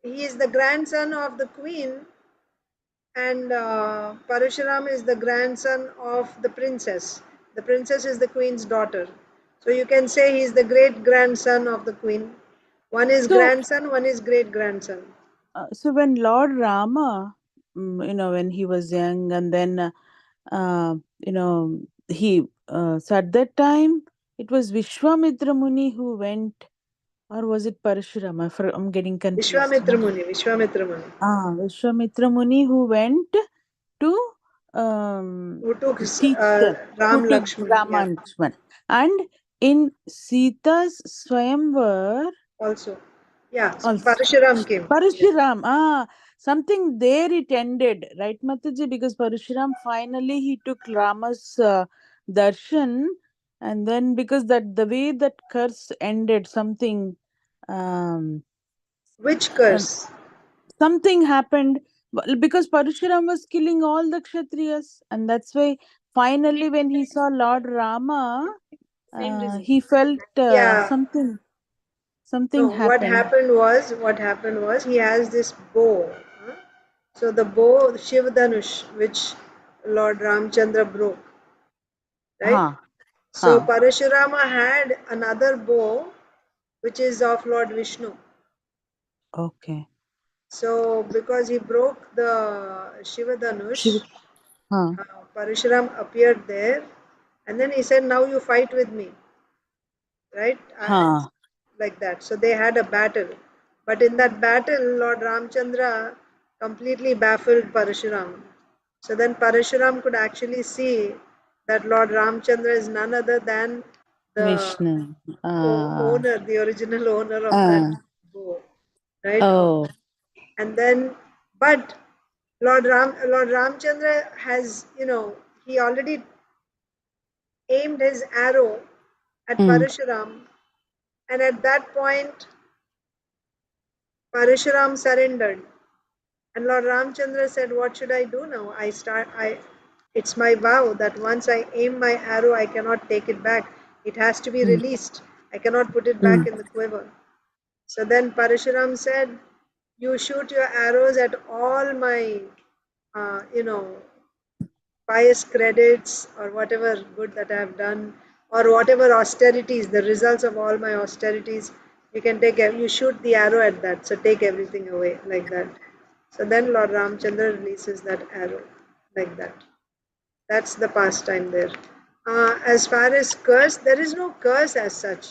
he is the grandson of the queen, and Parashuram is the grandson of the princess. The princess is the queen's daughter. So you can say he is the great grandson of the queen. One is grandson, one is great grandson. So when Lord Rama, when he was young, and then, he, so at that time, it was Vishwamitra Muni who went, or was it Parashuram? I'm getting confused. Vishwamitra Muni. Vishwamitra Muni who went to who took teach them, Ram Lakshman. Rama and Lakshman. And in Sita's Swayamvar also. Yeah, Parashuram came. Parashuram, something there it ended, right, Mataji? Because Parashuram finally he took Rama's darshan, and then because that the way that curse ended, something. Which curse? Something happened because Parashuram was killing all the Kshatriyas, and that's why finally when he saw Lord Rama, he felt something. Something happened. What happened was he has this bow. So the bow, Shiv Dhanush, which Lord Ramchandra broke. Right? So Huh. Parashurama had another bow, which is of Lord Vishnu. Okay. So because he broke the Shiva Dhanush, Huh. Parashuram appeared there, and then he said, "Now you fight with me." Right? Huh. Like that. So they had a battle. But in that battle, Lord Ramchandra completely baffled Parashuram. So then Parashuram could actually see that Lord Ramchandra is none other than the Vishnu. owner, the original owner of that Uh, bow. Right? oh. And then, but Lord Ramchandra has, he already aimed his arrow at Mm. Parashuram, and at that point, Parashuram surrendered. And Lord Ramchandra said, "What should I do now? It's my vow that once I aim my arrow, I cannot take it back. It has to be Mm. released. I cannot put it back Mm. in the quiver." So then Parashuram said, "You shoot your arrows at all my, uh, you know, pious credits or whatever good that I have done, or whatever austerities, the results of all my austerities. You can you shoot the arrow at that. So take everything away like that." So then Lord Ramchandra releases that arrow like that. That's the pastime there. As far as curse, there is no curse as such.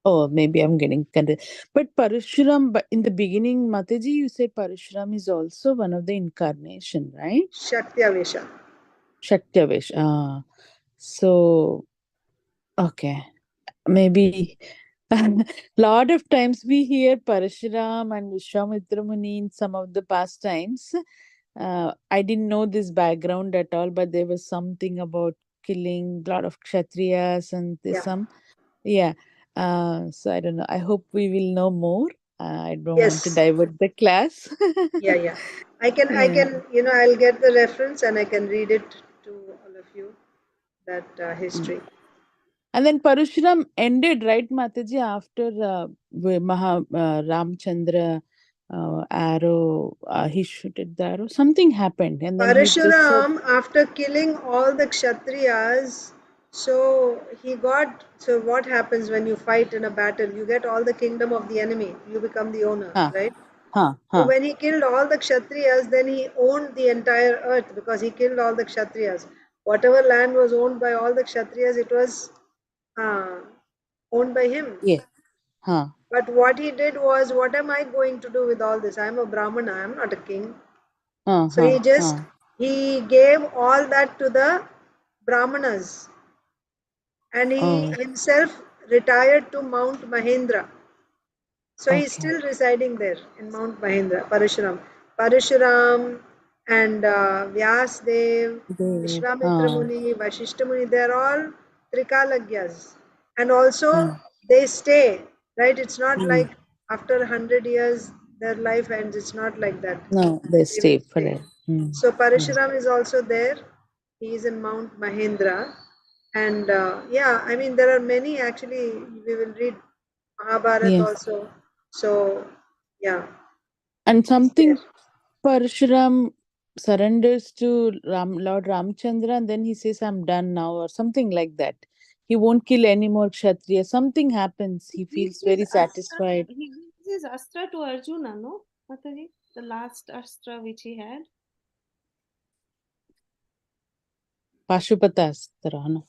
Oh, maybe I'm getting confused. But Parashuram, but in the beginning, Mataji, you said Parashuram is also one of the incarnation, right? Shaktiyavesha. Shaktiavesh. Ah. So, okay. Maybe lot of times we hear Parashuram and Vishwamitra Muni in some of the pastimes. I didn't know this background at all, but there was something about killing a lot of Kshatriyas and there's Yeah. some, yeah. So I don't know. I hope we will know more. I don't want to Yes. divert the class. Yeah, yeah. I Yeah. can, I'll get the reference and I can read it to all of you, that Mm. history. And then Parashuram ended, right, Mataji, after Ramchandra arrow, he shooted the arrow. Something happened, and then he just said, Parashuram, after killing all the Kshatriyas, so what happens when you fight in a battle? You get all the kingdom of the enemy. You become the owner, huh, right? huh, So huh. when he killed all the Kshatriyas, then he owned the entire earth because he killed all the Kshatriyas. Whatever land was owned by all the Kshatriyas, it was uh, owned by him. Yeah, huh, But what he did was, what am I going to do with all this? I'm a Brahmana, I'm not a king. So huh, huh. he gave all that to the Brahmanas, and he Oh, himself retired to Mount Mahendra. So he's okay. still residing there in Mount Mahendra, Parashuram. Parashuram and Vyasdev, Dev, Vishwamitra Muni, Vashishta Muni, they're all Trikalagyas. And also mm, they stay, right? It's not mm. like after 100 years their life ends. It's not like that. No, they They will stay stay. forever. Mm, So mm. Parashuram is also there. He is in Mount Mahendra. And yeah, I mean, there are many actually. We will read Mahabharata Yeah. also. So yeah, And he's there. something Parshuram surrenders to Lord Ramchandra, and then he says, I'm done now, or something like that. He won't kill any more Kshatriya. Something happens. He feels very satisfied. He gives his astra to Arjuna, no, Mataji? The last astra which he had. Pashupatastra. No,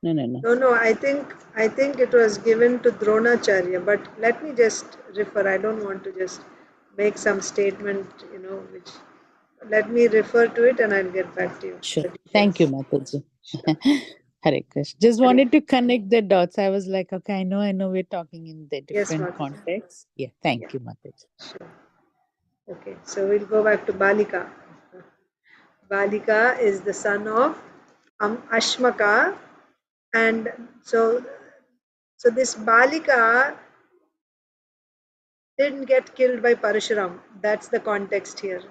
no, no. No. No, no, I think it was given to Dronacharya, but let me just refer. I don't want to just make some statement, which let me refer to it and I'll get back to you. Sure. The Thank you, details. Mataji. Sure. Hare Krishna. Just Hare. wanted to connect the dots. I was like, okay, I know we're talking in the Yes, different Mataji. contexts. Yeah, Yeah, thank you, Mataji. sure. Okay, so we'll go back to Balika. Balika is the son of Ashmaka, and so this Balika didn't get killed by Parashuram. That's the context here.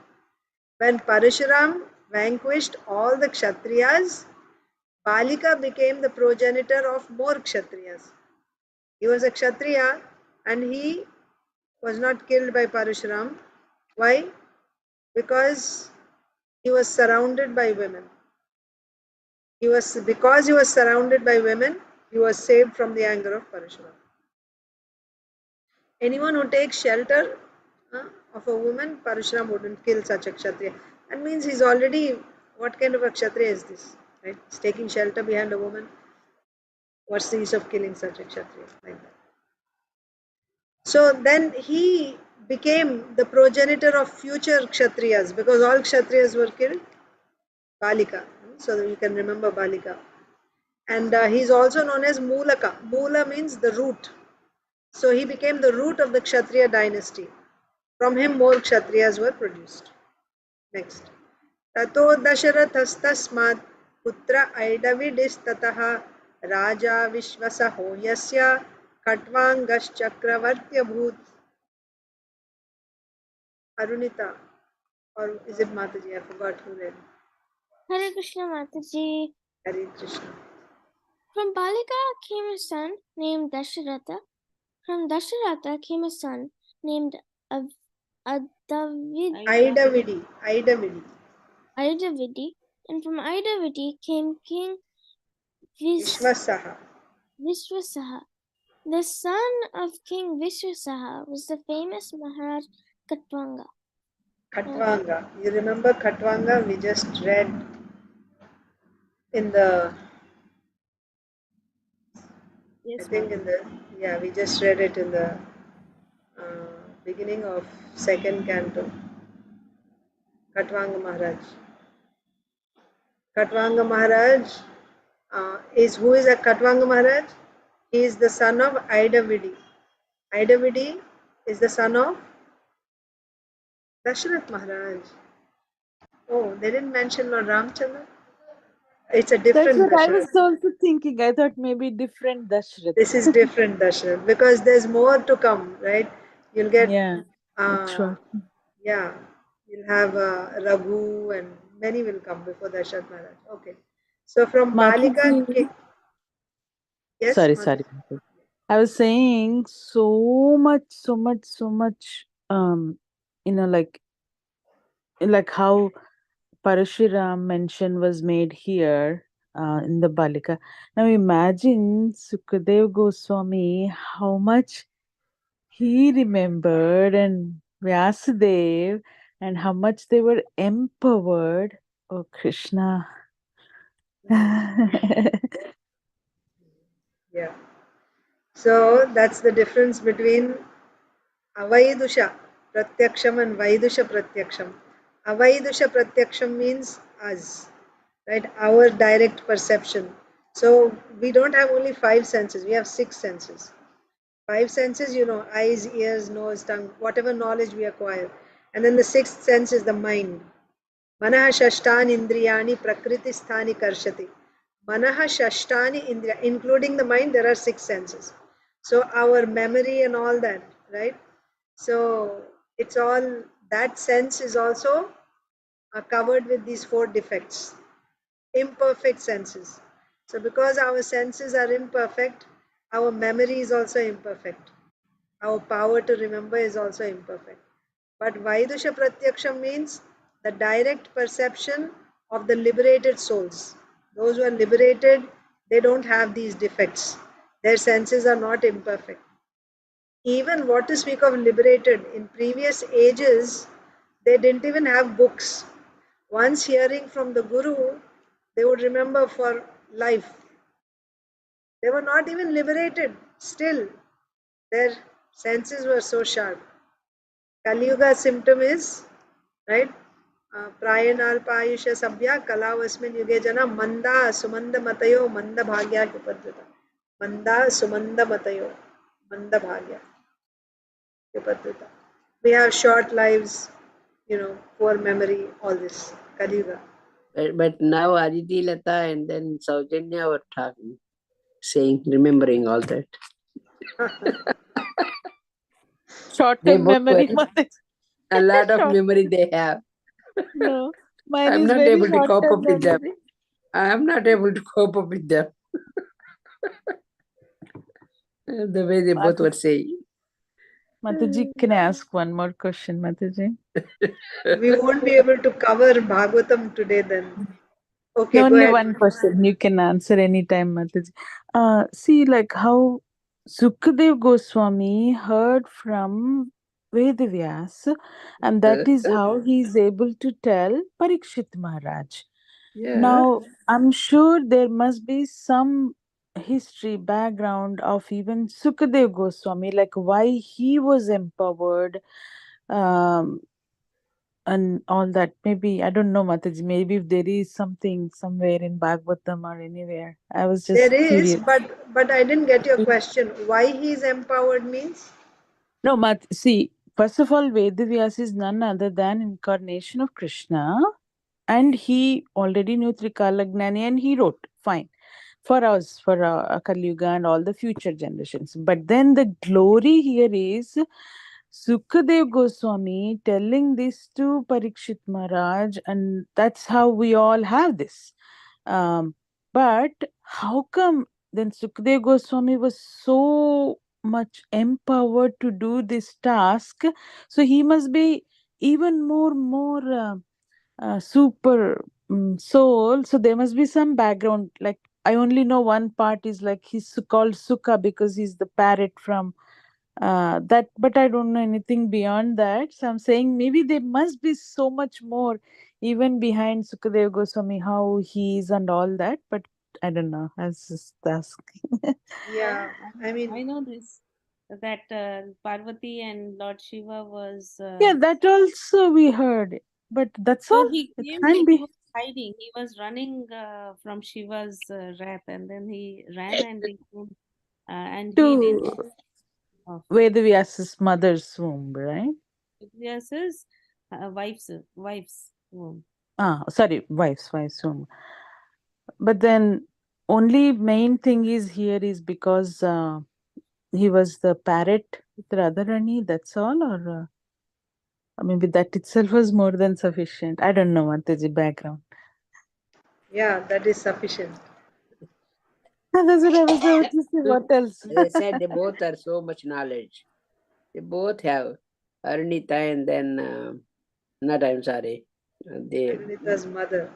When Parashuram vanquished all the Kshatriyas, Balika became the progenitor of more Kshatriyas. He was a Kshatriya and he was not killed by Parashuram. Why? Because he was surrounded by women. Because he was surrounded by women, he was saved from the anger of Parashurama. Anyone who takes shelter of a woman, Parashurama wouldn't kill such a Kshatriya. That means he's already, what kind of a Kshatriya is this? Right? He's taking shelter behind a woman. What's the use of killing such a Kshatriya like that? So then he became the progenitor of future Kshatriyas, because all Kshatriyas were killed. Balika. So you can remember Balika. And he's also known as Mulaka. Mula means the root. So he became the root of the Kshatriya dynasty. From him more Kshatriyas were produced. Next. Tato Dasharathastasmat putra Aidavidistataha Raja Vishvasaho Yasya Katvangas Chakravartya Bhut. Arunita, or is it Mataji? I forgot who read. Hare Krishna Mataji. Hare Krishna. From Balika came a son named Dasharatha. From Dasharatha came a son named Aidavidi. And from Aidavidi came King Vishvasaha. The son of King Vishwasaha was the famous Maharaj Katvanga. Katvanga. You remember Katvanga? We just read in the. Yes, I think in the. Yeah, we just read it in the beginning of second canto. Katvanga Maharaj. Katvanga Maharaj is who is a Katvanga Maharaj? He is the son of Aidavidi. Aidavidi is the son of Dasharath Maharaj. Oh, they didn't mention Lord Ramchandra? It's a different That's what I Dasharath. was also thinking. I thought maybe different Dashrath. This is different Dasharath because there's more to come, right? You'll get, Yeah, sure. Yeah, you'll have Raghu and many will come before Dasharath Maharaj. Okay. So from Balika. Yes, Sorry. I was saying so much, like how Parashuram mention was made here in the Balika. Now imagine Sukadev Goswami, how much he remembered, and Vyasadev, and how much they were empowered. Oh, Krishna. Yeah. So that's the difference between Avaidusha Pratyaksham and Vaidusha Pratyaksham. Avaidusha Pratyaksham means us, right? Our direct perception. So we don't have only 5 senses, we have 6 senses. 5 senses, eyes, ears, nose, tongue, whatever knowledge we acquire. And then the 6th sense is the mind. Manaha Shashtani Indriyani Prakriti Sthani Karshati. Manaha Shashtani Indriya, including the mind, there are 6 senses. So our memory and all that, right? So it's all, that sense is also covered with these 4 defects, imperfect senses. So because our senses are imperfect, our memory is also imperfect. Our power to remember is also imperfect. But Vaidusha Pratyaksham means the direct perception of the liberated souls. Those who are liberated, they don't have these defects. Their senses are not imperfect. Even what to speak of liberated, in previous ages, they didn't even have books. Once hearing from the Guru, they would remember for life. They were not even liberated. Still, their senses were so sharp. Kali Yuga symptom is, right? Prayanalpayusha sabhya kalavasmin yuge jana manda sumanda matayo manda bhagya kipadrita. Manda sumanda matayo manda bhagya kipadrita. We have short lives, poor memory, all this. Kali Yuga. But now Aditi Lata and then Saujanya were talking, saying, remembering all that. Short-term memory. A lot of memory they have. No, mine I'm is not very able to cope up short-term with them. memory. I am not able to cope up with them. The way they both were saying. Mataji, can I ask one more question, Mataji? We won't be able to cover Bhagavatam today then. Okay, No, go only ahead. one question. You can answer anytime, Mataji. See, like how Sukadev Goswami heard from Vedavyas, and that is how he is able to tell Parikshit Maharaj. Yeah. Now, I'm sure there must be some history background of even Sukadev Goswami, like why he was empowered, um, and all that. Maybe I don't know, Mataji. Maybe if there is something somewhere in Bhagavatam or anywhere. I was just There is, curious. but I didn't get your question. Why he is empowered means? No, see, first of all, Vedavyas is none other than incarnation of Krishna, and he already knew Trikalagnani and he wrote. Fine. For us, for Kali Yuga and all the future generations. But then the glory here is Sukadev Goswami telling this to Parikshit Maharaj, and that's how we all have this. But how come then Sukadev Goswami was so much empowered to do this task? So he must be even more super soul. So there must be some background. Like I only know one part is like he's called Sukha because he's the parrot from that, but I don't know anything beyond that. So I'm saying maybe there must be so much more even behind Sukadev Goswami, how he is and all that. But I don't know. I was just asking. Yeah, I mean, I know this, that Parvati and Lord Shiva was. Yeah, that also we heard. But that's So all. he It came can't and he be was hiding. He was running from Shiva's wrath, and then he ran and he came, and he did to of Vedavyas's mother's womb, right? Vyas's wife's womb. Sorry, wife's womb. But then only main thing is here is because he was the parrot with Radharani, that's all, or maybe that itself was more than sufficient. I don't know what is the background. yeah, that is sufficient. That's what I was about to say. What else? As I said, they both are so much knowledge. They both have Arnita and then, not I'm sorry, they Anita's mother.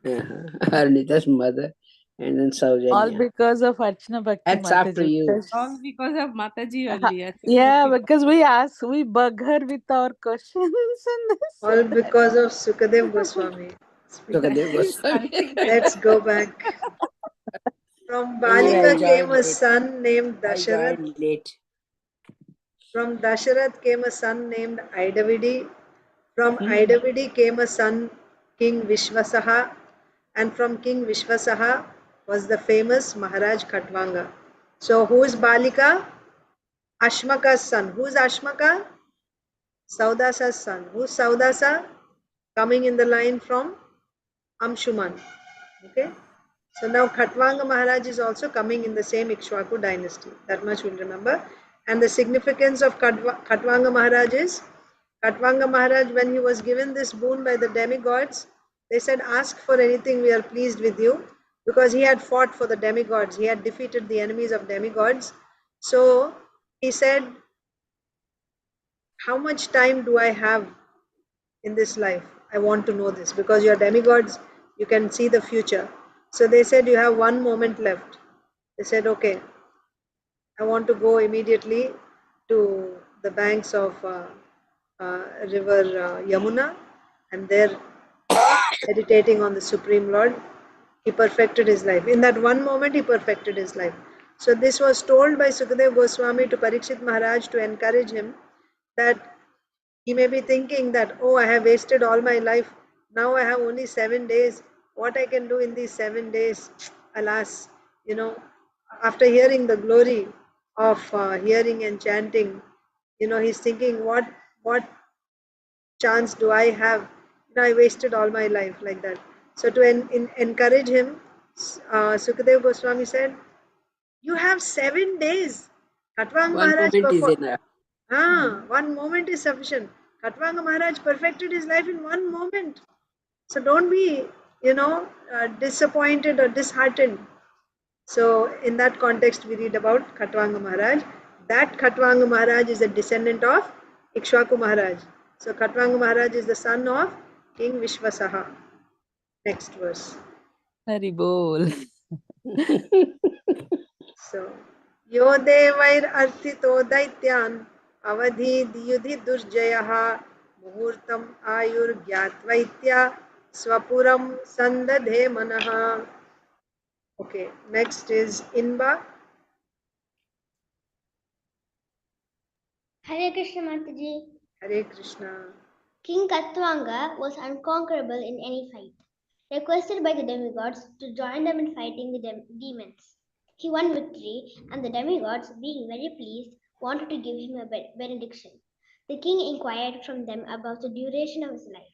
Arnita's mother and then All Saujanya. because of Archana Bhakti That's after Mataji. you. All because of Mataji Uh, only. yeah, because we bug her with our questions and this All and because of Sukadev Goswami. Sukadev He's Goswami. Let's go back. From Anyway, Balika came a son named I Dasharath. joined late. From Dasharath came a son named Idavidi. From that. Idavidi came a son, King Vishwasaha. And from King Vishwasaha was the famous Maharaj Khatwanga. So who is Balika? Ashmaka's son. Who is Ashmaka? Saudasa's son. Who's Saudasa? Coming in the line from Amshuman. Okay. So now Khatwanga Maharaj is also coming in the same Ikshwaku dynasty. That much we'll remember. And the significance of Khatwanga Maharaj is, Khatwanga Maharaj, when he was given this boon by the demigods, they said, ask for anything, we are pleased with you. Because he had fought for the demigods. He had defeated the enemies of demigods. So he said, how much time do I have in this life? I want to know this because you're demigods, you can see the future. So they said, you have 1 moment left. They said, okay, I want to go immediately to the banks of river Yamuna, and there meditating on the Supreme Lord, he perfected his life. In that 1 moment, he perfected his life. So this was told by Sukadev Goswami to Parikshit Maharaj to encourage him that he may be thinking that, oh, I have wasted all my life. Now I have only 7 days. What I can do in these 7 days? Alas, you know, after hearing the glory of hearing and chanting, he's thinking, what chance do I have? I wasted all my life like that. So to encourage him, Sukadev Goswami said, you have 7 days. Khatwang 1 Maharaj moment is performed. enough. 1 moment is sufficient. Khatwanga Maharaj perfected his life in 1 moment. So don't be, disappointed or disheartened. So in that context, we read about Khatwanga Maharaj. That Khatwanga Maharaj is a descendant of Ikshwaku Maharaj. So Khatwanga Maharaj is the son of King Vishwasaha. Next verse. Hari bol. So, yo devair arthito daityan avadhi diyudhi durjayaha muhurtam ayur gyatvaitya swapuram sandadhe manaha. Okay, next is Inba. Hare Krishna Mataji. Hare Krishna. King Katvanga was unconquerable in any fight. Requested by the demigods to join them in fighting the demons. He won victory, and the demigods, being very pleased, wanted to give him a benediction. The king inquired from them about the duration of his life,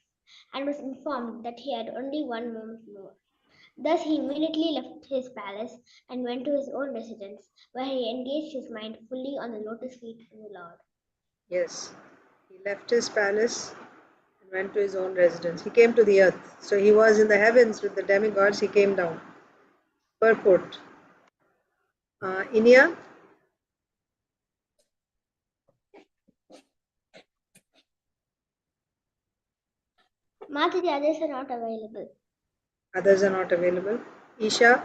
and was informed that he had only 1 moment more. Thus he immediately left his palace and went to his own residence, where he engaged his mind fully on the lotus feet of the Lord. Yes, he left his palace and went to his own residence. He came to the earth. So he was in the heavens with the demigods, he came down. Purport. Inia. Mataji, others are not available. Others are not available. Isha.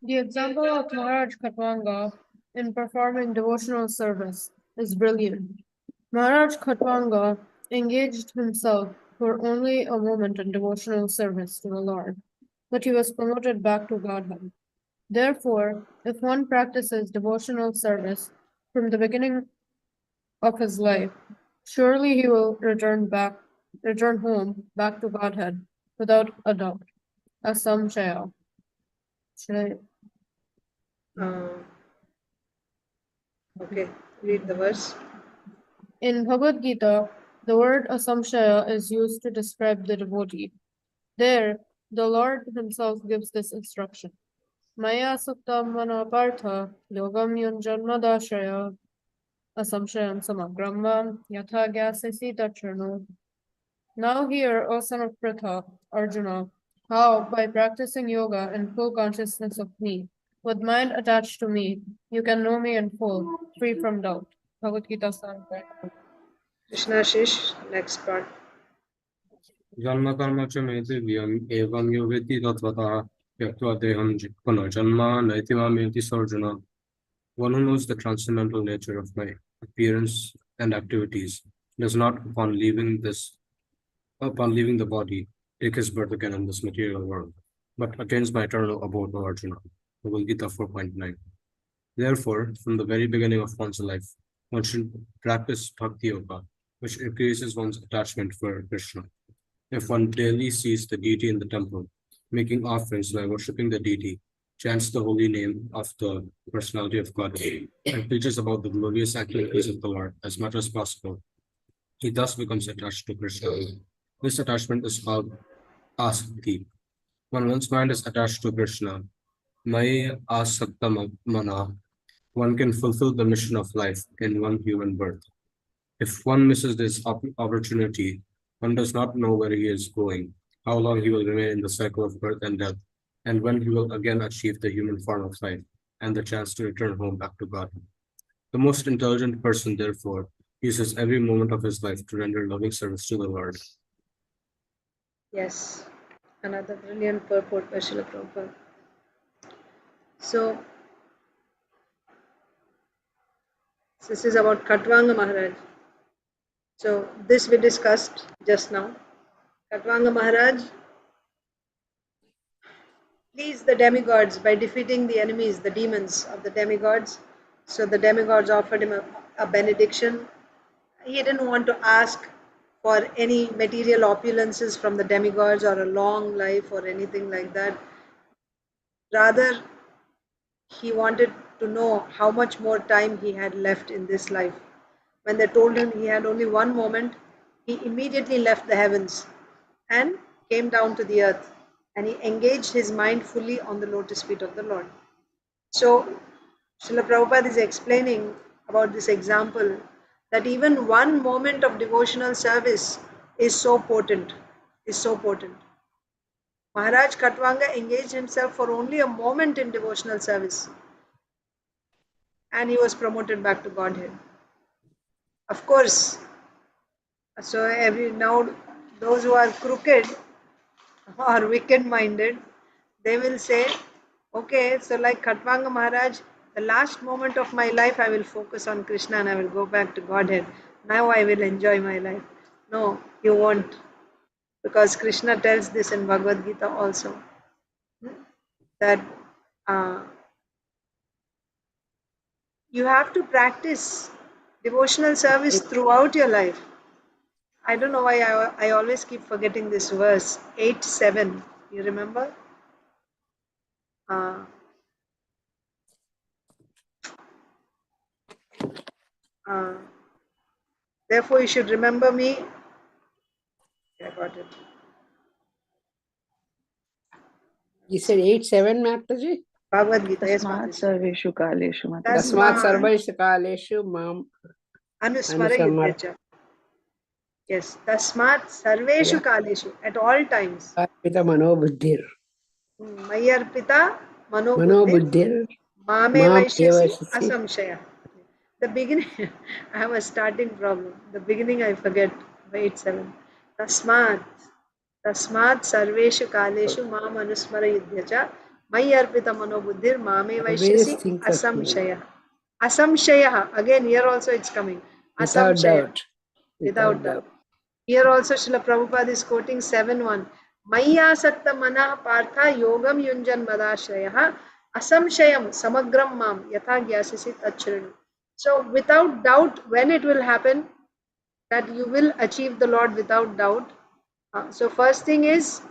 The example of Maharaj Khatwanga in performing devotional service is brilliant. Maharaj Khatwanga engaged himself for only a moment in devotional service to the Lord, but he was promoted back to Godhead. Therefore, if one practices devotional service from the beginning of his life, surely he will return home back to Godhead without a doubt. Asamshaya. Okay, read the verse. In Bhagavad Gita, the word asamshaya is used to describe the devotee. There, the Lord himself gives this instruction. Maya suktam manapartha yogam yunjanmadashaya asamshayam samagramvam yatha gyasasi tacharno. Now hear, O son of Pritha, Arjuna, how by practicing yoga in full consciousness of me, with mind attached to me, you can know me in full, free from doubt. Bhagavad Gita Stanza. Krishna Shish, next part. जन्म कर्म च मे दिव्यम् एवं यो वेत्ति तत्त्वतः त्यक्त्वा देहं पुनर्जन्म नैति मामेति सोऽर्जुन. One who knows the transcendental nature of my appearance and activities does not, upon leaving the body, take his birth again in this material world, but attains my eternal abode, O Arjuna. Bhagavad Gita 4.9. Therefore, from the very beginning of one's life, one should practice bhakti yoga, which increases one's attachment for Krishna. If one daily sees the deity in the temple, making offerings by worshipping the deity, chants the holy name of the personality of God, and preaches about the glorious activities of the Lord as much as possible, he thus becomes attached to Krishna. This attachment is called asakti. When one's mind is attached to Krishna, Maya asakta mana, one can fulfill the mission of life in one human birth. If one misses this opportunity, one does not know where he is going, how long he will remain in the cycle of birth and death, and when he will again achieve the human form of life and the chance to return home back to God. The most intelligent person, therefore, uses every moment of his life to render loving service to the Lord. Yes, another brilliant purport by Srila Prabhupada. So, this is about Khatvanga Maharaj. So, this we discussed just now. Khatvanga Maharaj pleased the demigods by defeating the enemies, the demons of the demigods. So, the demigods offered him a benediction. He didn't want to ask for any material opulences from the demigods or a long life or anything like that. Rather, he wanted to know how much more time he had left in this life. When they told him he had only 1 moment, he immediately left the heavens and came down to the earth, and he engaged his mind fully on the lotus feet of the Lord. So, Srila Prabhupada is explaining about this example that even 1 moment of devotional service is so potent, Maharaj Khatvanga engaged himself for only a moment in devotional service, and he was promoted back to Godhead. Of course, so now Those who are crooked or wicked-minded, they will say, okay, so like Khatvanga Maharaj, the last moment of my life I will focus on Krishna and I will go back to Godhead. Now I will enjoy my life. No, you won't. Because Krishna tells this in Bhagavad Gita also, that you have to practice devotional service throughout your life. I don't know why I always keep forgetting this verse, 8:7. You remember? Uh, uh, Therefore, you should remember me. I got it. You said 8-7, Mataji? Bhagavad Gita, yes, Tasmat Mataji. sarveshu kaleshu Mataji. Tasmat Tasmat sarvaishu kaleshu mam anusmara anusamar. yudhyacha. Yes, tasmat sarveshu kaleshu, at all times. Pita manobuddhir. Mayarpita manobuddhi Manobuddhir. mame Mam vaishyasi evasisi. asamshaya. The beginning, I have a starting problem. The beginning I forget. 8:7. Tasmat sarveshu kaleshu mam anusmara yudhyacha mayarpita manobuddhir mame Always vaishyasi think of me. asamshaya. Asamshaya. Again, here also it's coming. Without Asamshaya. doubt. Without Without doubt. doubt. Here also Srila Prabhupada is quoting 7:1. Maya sakta manah partha yogam yunjan madashrayah asamshayam samagram mam yatha gyasisi tachrinu. So without doubt, when it will happen that you will achieve the Lord without doubt. So first thing is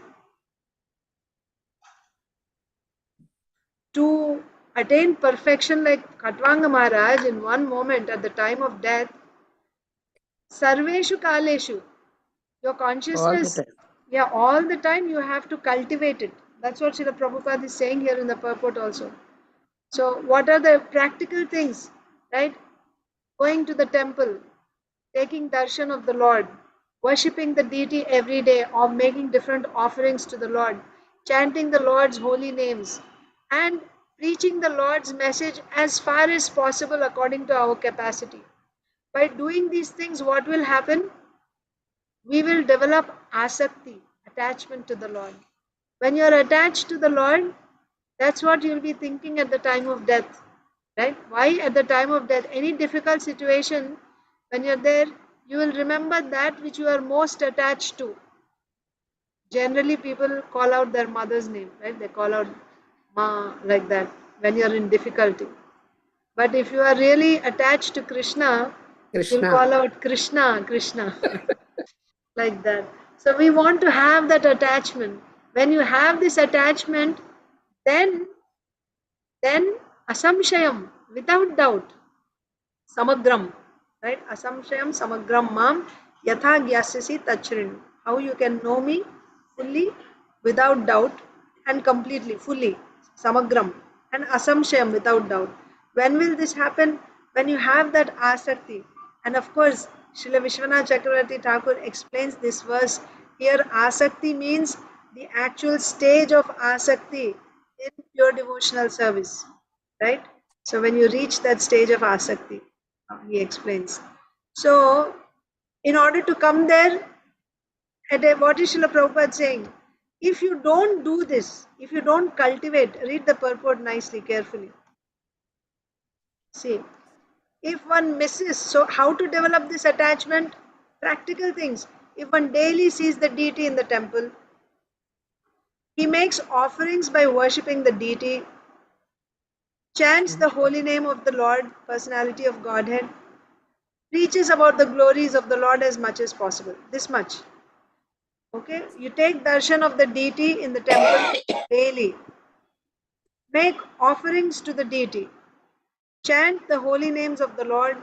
to attain perfection like Khatvanga Maharaj in one moment at the time of death. Sarveshu kaleshu. Your All the consciousness, time. yeah, all the time you have to cultivate it. That's what Srila Prabhupada is saying here in the purport also. So, what are the practical things, right? Going to the temple, taking darshan of the Lord, worshipping the deity every day, or making different offerings to the Lord, chanting the Lord's holy names, and preaching the Lord's message as far as possible according to our capacity. By doing these things, what will happen? We will develop asakti, attachment to the Lord. When you're attached to the Lord, that's what you'll be thinking at the time of death, right? Why at the time of death? Any difficult situation, when you're there, you will remember that which you are most attached to. Generally, people call out their mother's name, right? They call out Ma like that when you're in difficulty. But if you are really attached to Krishna, you'll Krishna. call out Krishna, Krishna. Like that. So we want to have that attachment. When you have this attachment, then asamshayam, without doubt, samagram, right? Asamshayam samagram mam yatha gyasyasi tachrinu. How you can know me fully, without doubt, and completely, fully, samagram, and asamshayam, without doubt. When will this happen? When you have that asakti. And of course, Srila Vishwanath Chakravarti Thakur explains this verse. Here, asakti means the actual stage of asakti in pure devotional service, right? So when you reach that stage of asakti, he explains. So, in order to come there, what is Srila Prabhupada saying? If you don't do this, if you don't cultivate, read the purport nicely, carefully. See, if one misses, so how to develop this attachment? Practical things. If one daily sees the deity in the temple, he makes offerings by worshipping the deity, chants the holy name of the Lord, personality of Godhead, preaches about the glories of the Lord as much as possible. This much. Okay, you take darshan of the deity in the temple daily. Make offerings to the deity. Chant the holy names of the Lord,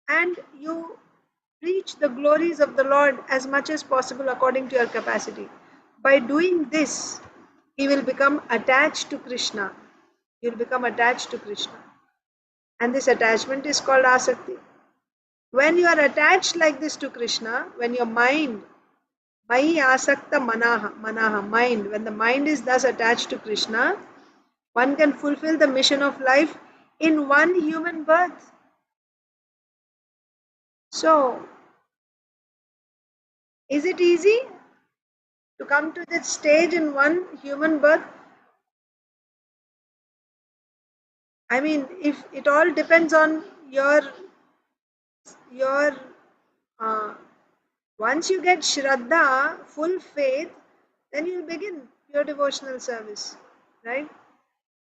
and you preach the glories of the Lord as much as possible according to your capacity. By doing this, he will become attached to Krishna. He will become attached to Krishna. And this attachment is called asakti. When you are attached like this to Krishna, when your mind, Mai asakta manaha, mind, when the mind is thus attached to Krishna, one can fulfill the mission of life in one human birth. So, Is it easy to come to that stage in one human birth? I mean, if it all depends on your uh, once you get Shraddha, full faith, then you'll begin your devotional service, right?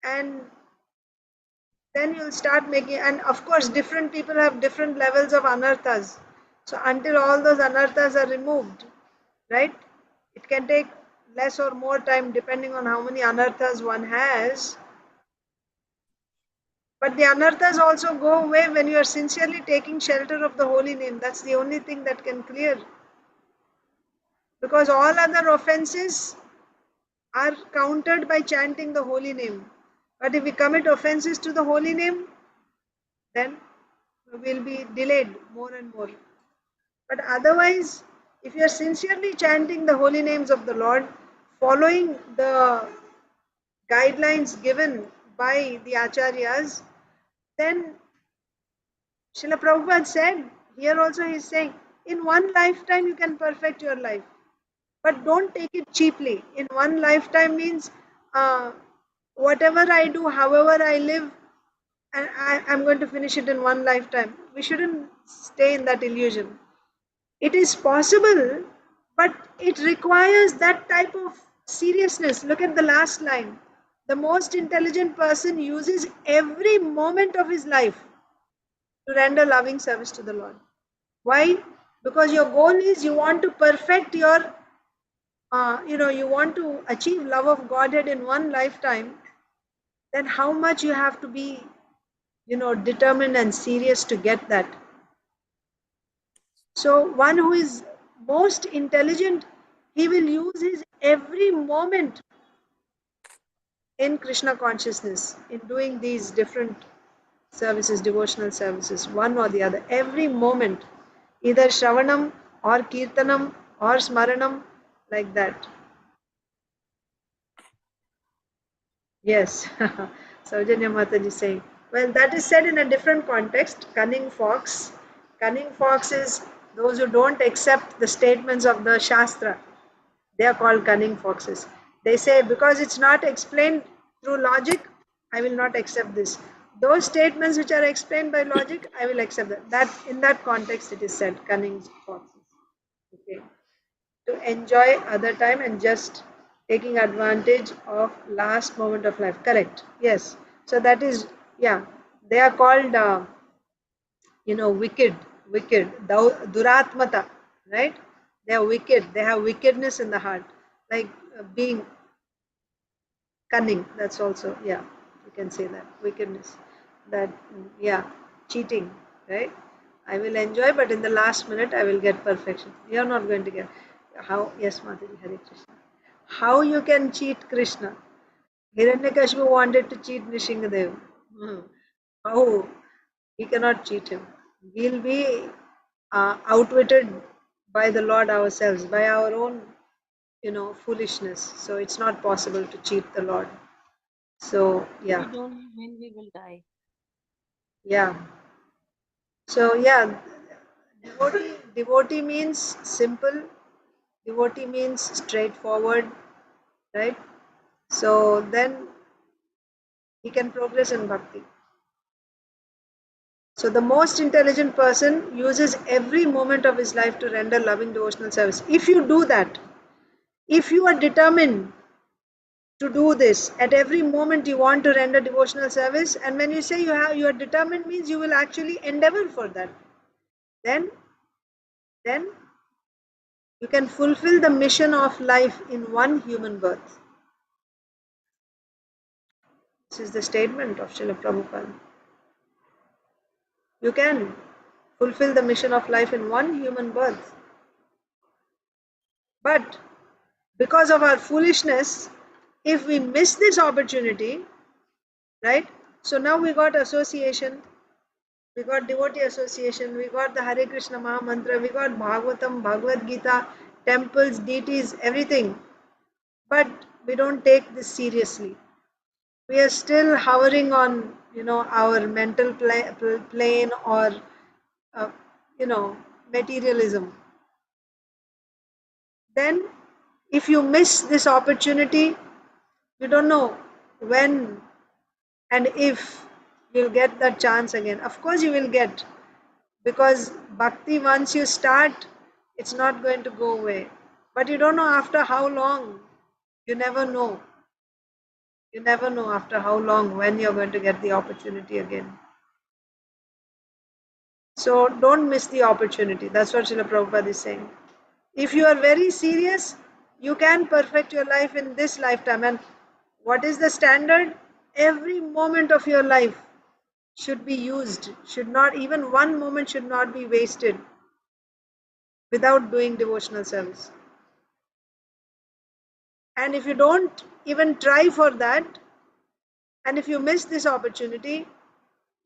And then you'll start making, and of course, different people have different levels of anarthas. So until all those anarthas are removed, right? It can take less or more time depending on how many anarthas one has. But the anarthas also go away when you are sincerely taking shelter of the holy name. That's the only thing that can clear. Because all other offenses are countered by chanting the holy name. But if we commit offenses to the holy name, then we'll be delayed more and more. But otherwise, if you are sincerely chanting the holy names of the Lord, following the guidelines given by the acharyas, then Srila Prabhupada said, here also he is saying, in one lifetime you can perfect your life. But don't take it cheaply. In one lifetime means whatever I do, however I live, and I'm going to finish it in one lifetime. We shouldn't stay in that illusion. It is possible, but it requires that type of seriousness. Look at the last line. The most intelligent person uses every moment of his life to render loving service to the Lord. Why? Because your goal is you want to perfect your, you want to achieve love of Godhead in one lifetime. Then how much you have to be, determined and serious to get that. So one who is most intelligent, he will use his every moment in Krishna consciousness, in doing these different services, devotional services, one or the other, every moment, either Shravanam or Kirtanam or Smaranam, like that. Yes, Saujanya Mataji saying, well, that is said in a different context, cunning fox. Cunning fox is those who don't accept the statements of the Shastra. They are called cunning foxes. They say, because it's not explained through logic, I will not accept this. Those statements which are explained by logic, I will accept that. That in that context it is said, cunning foxes. Okay. To enjoy other time and just taking advantage of last moment of life. Correct. Yes. So that is, yeah. They are called, wicked, duratmata, right? They are wicked. They have wickedness in the heart, like being cunning. That's also, yeah, you can say that wickedness. That, yeah, cheating, right? I will enjoy, but in the last minute, I will get perfection. You are not going to get. How? Yes, Mataji, Hare Krishna. How you can cheat Krishna? Hiranyakashipu wanted to cheat Nrisinghadev. How? He cannot cheat him. We'll be outwitted by the Lord ourselves, by our own, foolishness. So it's not possible to cheat the Lord. So, yeah. We don't know when we will die. Yeah. So, yeah, devotee means simple, devotee means straightforward, right? So then he can progress in bhakti. So the most intelligent person uses every moment of his life to render loving devotional service. If you do that, if you are determined to do this, at every moment you want to render devotional service, and when you say you are determined means you will actually endeavor for that, then you can fulfill the mission of life in one human birth. This is the statement of Srila Prabhupada. You can fulfill the mission of life in one human birth. But because of our foolishness, if we miss this opportunity, right? So now we got association, we got devotee association, we got the Hare Krishna Maha Mantra, we got Bhagavatam, Bhagavad Gita, temples, deities, everything. But we don't take this seriously. We are still hovering on, our mental plane or, materialism. then if you miss this opportunity, you don't know when and if you'll get that chance again. Of course, you will get, because bhakti, once you start, it's not going to go away. But you don't know after how long. You never know. You never know after how long when you're going to get the opportunity again. So don't miss the opportunity. That's what Srila Prabhupada is saying. If you are very serious, you can perfect your life in this lifetime. And what is the standard? Every moment of your life should be used. Should not, even one moment should not be wasted without doing devotional service. And if you don't even try for that, and if you miss this opportunity,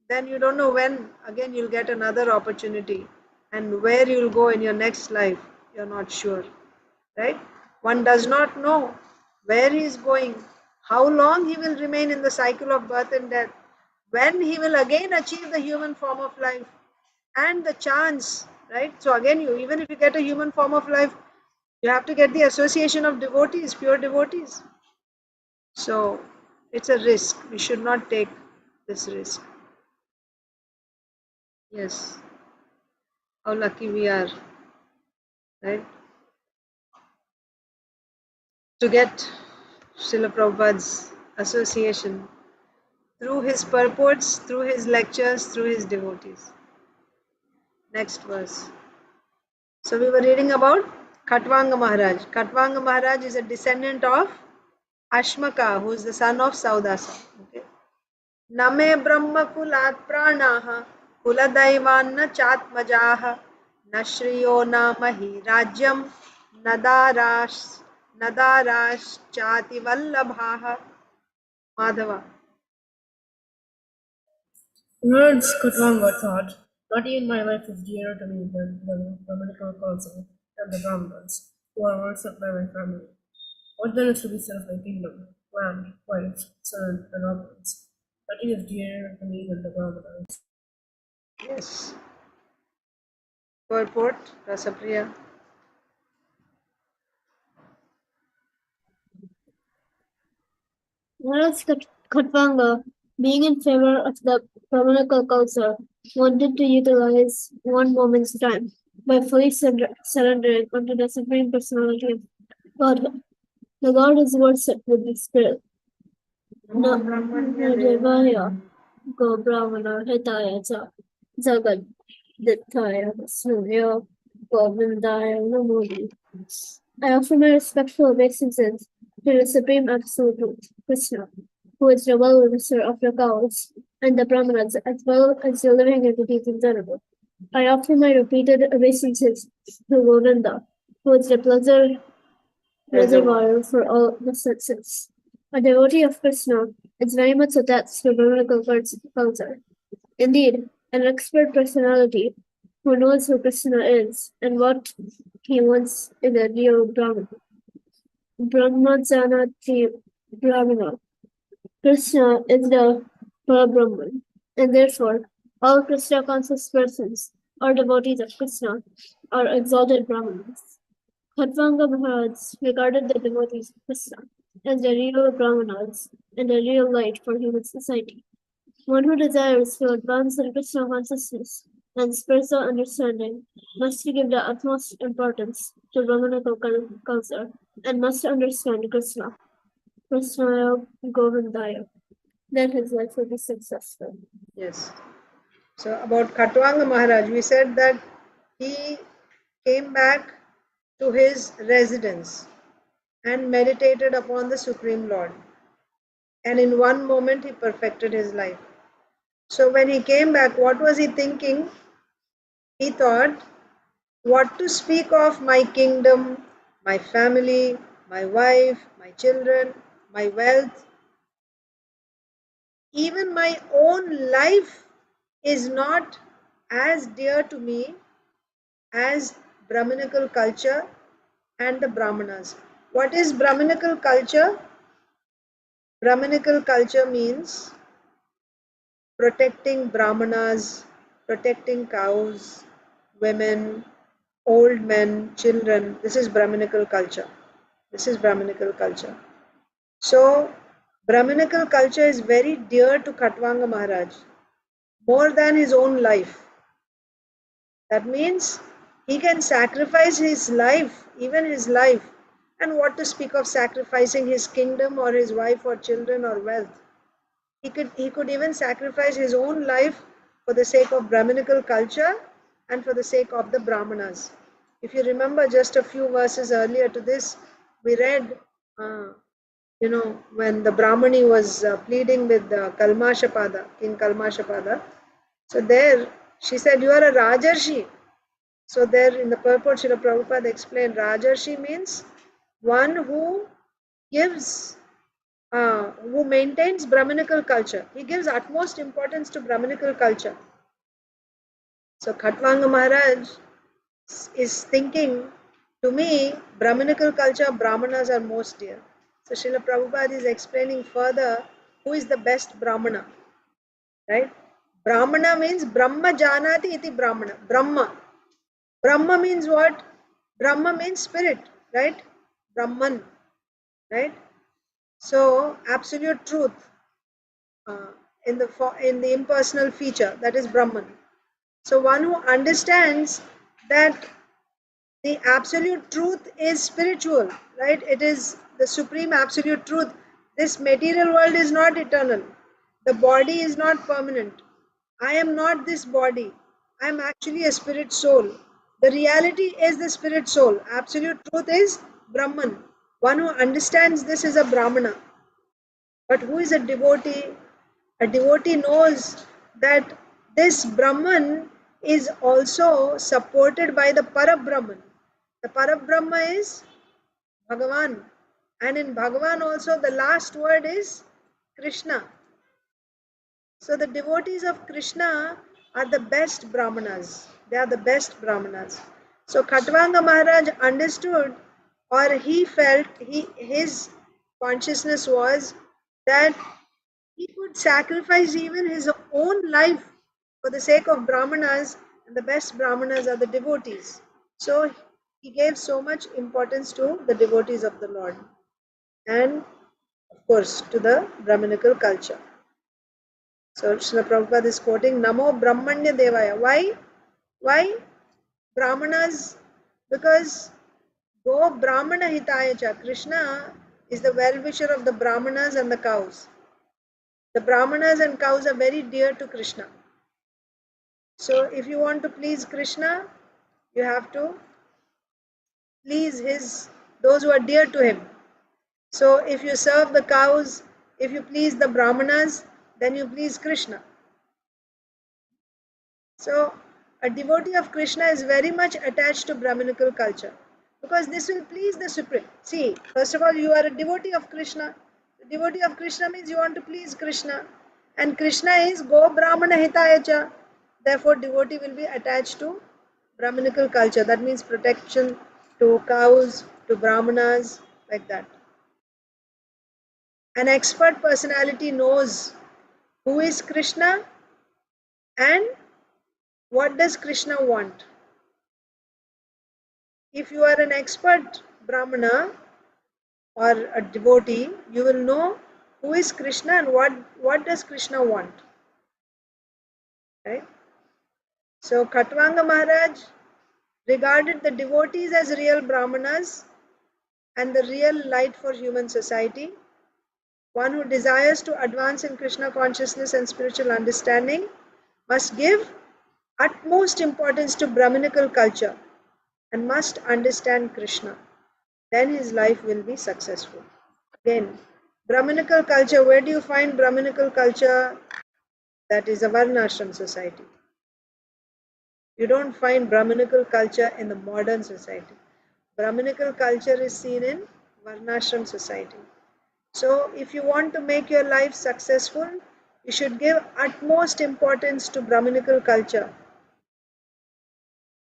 then you don't know when again you'll get another opportunity, and where you'll go in your next life, you're not sure, right? One does not know where he is going, how long he will remain in the cycle of birth and death, when he will again achieve the human form of life, and the chance, right? So again, you, even if you get a human form of life, you have to get the association of devotees, pure devotees. So it's a risk. We should not take this risk. Yes. How lucky we are, right? To get Srila Prabhupada's association through his purports, through his lectures, through his devotees. Next verse. So we were reading about Khatvanga Maharaj. Khatvanga Maharaj is a descendant of Ashmaka, who is the son of Saudasa. Okay. Name Brahma Kulat Pranaha Kuladaivanna Chatmajaha Nashriyo Namahi Rajyam Nadarash Chati Vallabhaha. Madhava. Words Khatvanga thought, not even my life is dearer to me than the Brahminical council and the Brahmins, who are worshipped by my family. What then is to be said of my kingdom, land, wife, son, and opulence? Nothing is dearer to me than the Brahmanas. Yes. Purport, Rasapriya. Whereas Khatvanga, being in favor of the Brahminical culture, wanted to utilize one moment's time by fully surrendering unto the Supreme Personality of Godhead. The Lord is worshipped with the Spirit. Devaya Go Brahmana Hitaya Cha Jagat Dittaya Surya Govindaya Namodi. I offer my respectful obeisances to the Supreme Absolute Truth, Krishna, who is the well-wisher of the cows and the Brahmanas, as well as the living entities in general. I offer my repeated obeisances to Govinda, who is the pleasure reservoir for all the senses. A devotee of Krishna is very much attached to Brahminical culture. Indeed, an expert personality who knows who Krishna is and what he wants in a real Brahmana. Brahmajanati Brahmana. Krishna is the Brahman, and therefore all Krishna conscious persons or devotees of Krishna are exalted Brahmanas. Khatvanga Maharaj regarded the devotees of Krishna as the real Brahmanas and the real light for human society. One who desires to advance in Krishna consciousness and spiritual understanding must give the utmost importance to Brahmanical culture and must understand Krishna, Krishnaya Govindaya. Then his life will be successful. Yes. So about Khatvanga Maharaj, we said that he came back to his residence and meditated upon the Supreme Lord. And in one moment he perfected his life. So when he came back, what was he thinking? He thought, what to speak of my kingdom, my family, my wife, my children, my wealth, even my own life is not as dear to me as Brahminical culture and the Brahmanas. What is Brahminical culture? Brahminical culture means protecting Brahmanas, protecting cows, women, old men, children. This is Brahminical culture. This is Brahminical culture. So, Brahminical culture is very dear to Khatvanga Maharaj, more than his own life. That means he can sacrifice his life, even his life, and what to speak of sacrificing his kingdom or his wife or children or wealth. He could even sacrifice his own life for the sake of Brahminical culture and for the sake of the Brahmanas. If you remember just a few verses earlier to this, we read, when the Brahmani was pleading with Kalmashapada, King Kalmashapada. So there she said, "You are a Rajarshi." So there in the purport, Srila Prabhupada explained, Rajarshi means one who gives, who maintains Brahminical culture. He gives utmost importance to Brahminical culture. So Khatvanga Maharaj is thinking, to me, Brahminical culture, Brahmanas are most dear. So Srila Prabhupada is explaining further who is the best Brahmana. Right? Brahmana means Brahma Janati iti Brahmana. Brahma. Brahma means what? Brahma means spirit, right? Brahman, right? So absolute truth in the impersonal feature, that is Brahman. So one who understands that the absolute truth is spiritual, right? It is the supreme absolute truth. This material world is not eternal. The body is not permanent. I am not this body. I am actually a spirit soul. The reality is the spirit soul. Absolute truth is Brahman. One who understands this is a Brahmana. But who is a devotee? A devotee knows that this Brahman is also supported by the Parabrahman. The Parabrahma is Bhagavan. And in Bhagavan also the last word is Krishna. So the devotees of Krishna are the best Brahmanas. They are the best Brahmanas. So Khatvanga Maharaj understood, or he felt, his consciousness was that he could sacrifice even his own life for the sake of Brahmanas, and the best Brahmanas are the devotees. So he gave so much importance to the devotees of the Lord, and of course to the Brahminical culture. So Srila Prabhupada is quoting Namo Brahmanya Devaya. Why? Why Brahmanas? Because Go Brahmana Hitaya Cha. Krishna is the well-wisher of the Brahmanas and the cows. The Brahmanas and cows are very dear to Krishna. So if you want to please Krishna, you have to please those who are dear to him. So if you serve the cows, if you please the Brahmanas, then you please Krishna. So a devotee of Krishna is very much attached to Brahminical culture, because this will please the Supreme. See, first of all, you are a devotee of Krishna. The devotee of Krishna means you want to please Krishna. And Krishna is Go Brahmana Hitaya Cha. Therefore, devotee will be attached to Brahminical culture. That means protection to cows, to Brahmanas, like that. An expert personality knows who is Krishna and what does Krishna want. If you are an expert Brahmana or a devotee, you will know who is Krishna and what does Krishna want. Right? So Khatvanga Maharaj regarded the devotees as real Brahmanas and the real light for human society. One who desires to advance in Krishna consciousness and spiritual understanding must give utmost importance to Brahminical culture and must understand Krishna. Then his life will be successful. Again, Brahminical culture, where do you find Brahminical culture? That is a Varnashram society. You don't find Brahminical culture in the modern society. Brahminical culture is seen in Varnashram society. So if you want to make your life successful, you should give utmost importance to Brahminical culture.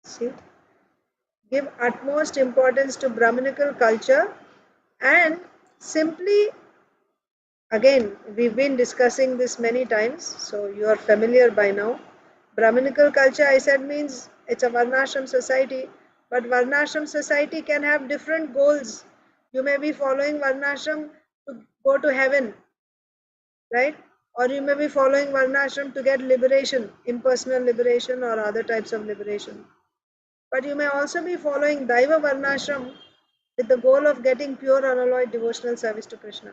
See? Give utmost importance to Brahminical culture, and simply, again, we've been discussing this many times, so you are familiar by now. Brahminical culture, I said, means it's a Varnashram society. But Varnashram society can have different goals. You may be following Varnashram to go to heaven, right? Or you may be following Varnashram to get liberation, impersonal liberation or other types of liberation. But you may also be following Daiva Varnashram with the goal of getting pure unalloyed devotional service to Krishna.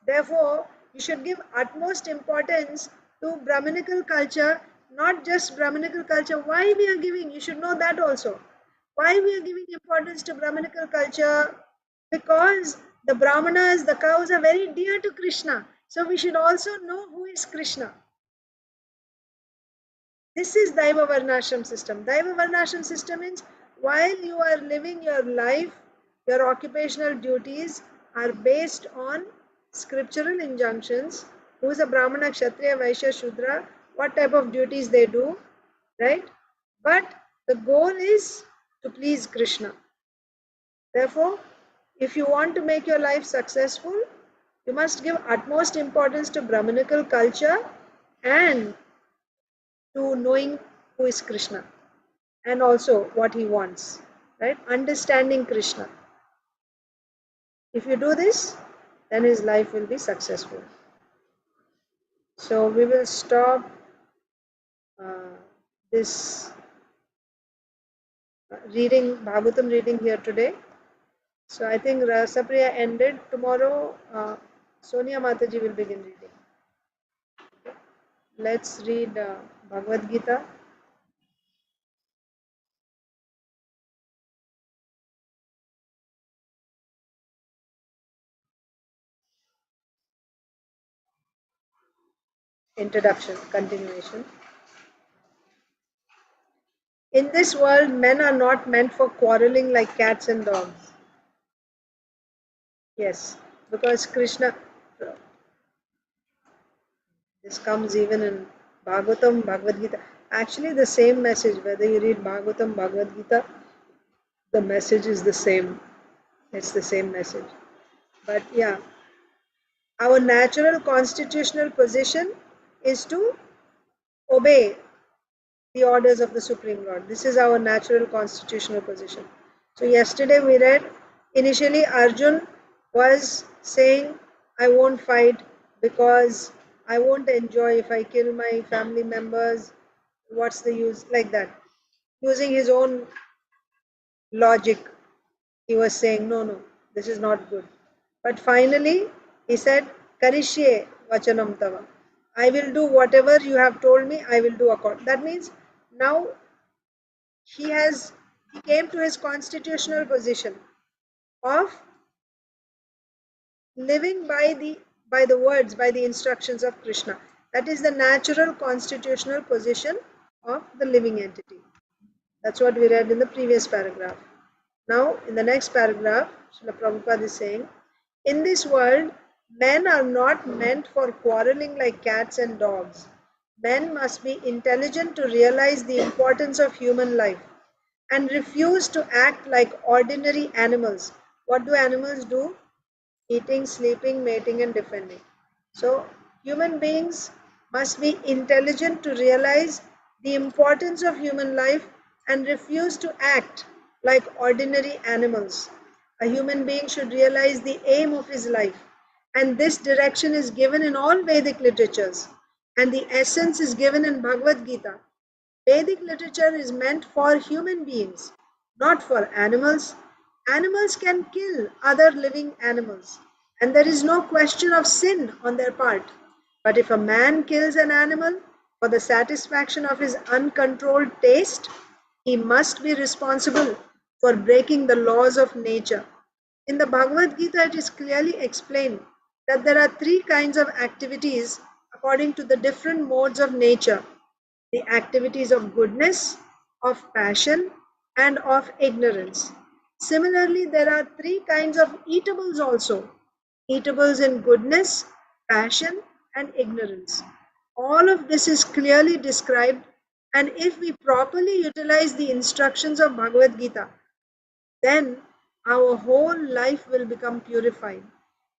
Therefore, you should give utmost importance to Brahminical culture, not just Brahminical culture. Why we are giving? You should know that also. Why we are giving importance to Brahminical culture? Because the Brahmanas, the cows are very dear to Krishna. So we should also know who is Krishna. This is Daiva Varnashram system. Daiva Varnashram system means while you are living your life, your occupational duties are based on scriptural injunctions. Who is a Brahmana, Kshatriya, Vaishya, Shudra, what type of duties they do, right? But the goal is to please Krishna. Therefore, if you want to make your life successful, you must give utmost importance to Brahminical culture and to knowing who is Krishna and also what he wants, right? Understanding Krishna. If you do this, then his life will be successful. So we will stop this reading, Bhagavatam reading here today. So I think Rasapriya ended. Tomorrow, Sonia Mataji will begin reading. Let's read Bhagavad Gita. Introduction, continuation. In this world, men are not meant for quarreling like cats and dogs. Yes, because Krishna, this comes even in Bhagavatam, Bhagavad Gita. Actually, the same message, whether you read Bhagavatam, Bhagavad Gita, the message is the same. It's the same message. But yeah, our natural constitutional position is to obey the orders of the Supreme Lord. This is our natural constitutional position. So yesterday we read, initially Arjun was saying, I won't fight because I won't enjoy if I kill my family members. What's the use? Like that. Using his own logic, he was saying, no, this is not good. But finally, he said, Karishye vachanam tava. I will do whatever you have told me, I will do according. That means now he came to his constitutional position of living by the words, by the instructions of Krishna. That is the natural constitutional position of the living entity. That's what we read in the previous paragraph. Now, in the next paragraph, Srila Prabhupada is saying, in this world, men are not meant for quarreling like cats and dogs. Men must be intelligent to realize the importance of human life and refuse to act like ordinary animals. What do animals do? Eating, sleeping, mating, and defending. So, human beings must be intelligent to realize the importance of human life and refuse to act like ordinary animals. A human being should realize the aim of his life, and this direction is given in all Vedic literatures, and the essence is given in Bhagavad Gita. Vedic literature is meant for human beings, not for animals. Animals can kill other living animals, and there is no question of sin on their part. But if a man kills an animal for the satisfaction of his uncontrolled taste, he must be responsible for breaking the laws of nature. In the Bhagavad Gita, it is clearly explained that there are three kinds of activities according to the different modes of nature: the activities of goodness, of passion, and of ignorance. Similarly, there are three kinds of eatables also: eatables in goodness, passion, and ignorance. All of this is clearly described, and if we properly utilize the instructions of Bhagavad Gita, then our whole life will become purified,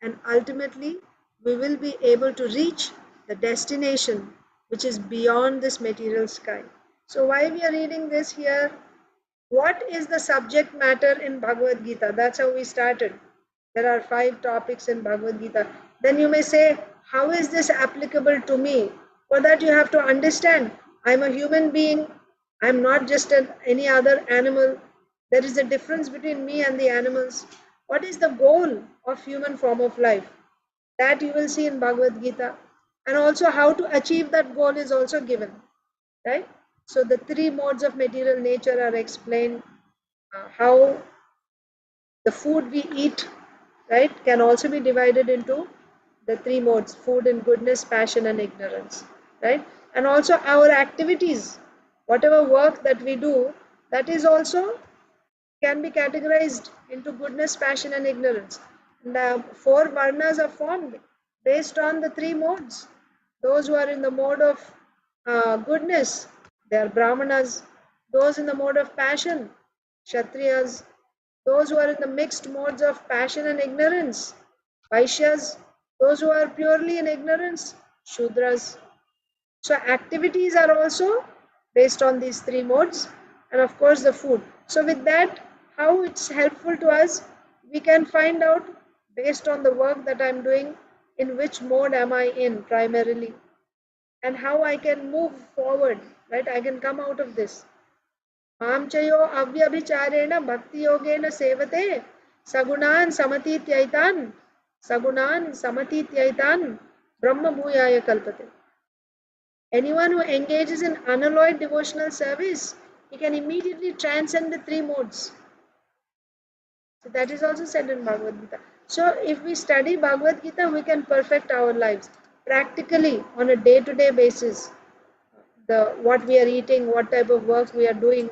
and ultimately we will be able to reach the destination which is beyond this material sky. So why we are reading this here? What is the subject matter in Bhagavad Gita? That's how we started. There are 5 topics in Bhagavad Gita. Then you may say, how is this applicable to me? For that you have to understand, I'm a human being. I'm not just any other animal. There is a difference between me and the animals. What is the goal of human form of life? That you will see in Bhagavad Gita. And also how to achieve that goal is also given. Right? So the 3 modes of material nature are explained. How the food we eat, right, can also be divided into the 3 modes: food in goodness, passion, and ignorance, right? And also our activities, whatever work that we do, that is also can be categorized into goodness, passion, and ignorance. The 4 varnas are formed based on the 3 modes. Those who are in the mode of goodness, they are brahmanas. Those in the mode of passion, kshatriyas. Those who are in the mixed modes of passion and ignorance, vaishyas. Those who are purely in ignorance, shudras. So activities are also based on these 3 modes, and of course the food. So with that, how it's helpful to us, we can find out based on the work that I'm doing, in which mode am I in primarily, and how I can move forward, right? I can come out of this. Mamchayo avyabhicharena bhakti yogena sevate sagunan samatityaitan brahma bhuyaya kalpate. Anyone who engages in unalloyed devotional service, he can immediately transcend the 3 modes. So that is also said in Bhagavad Gita. So if we study Bhagavad Gita, we can perfect our lives practically on a day-to-day basis. What we are eating, what type of work we are doing,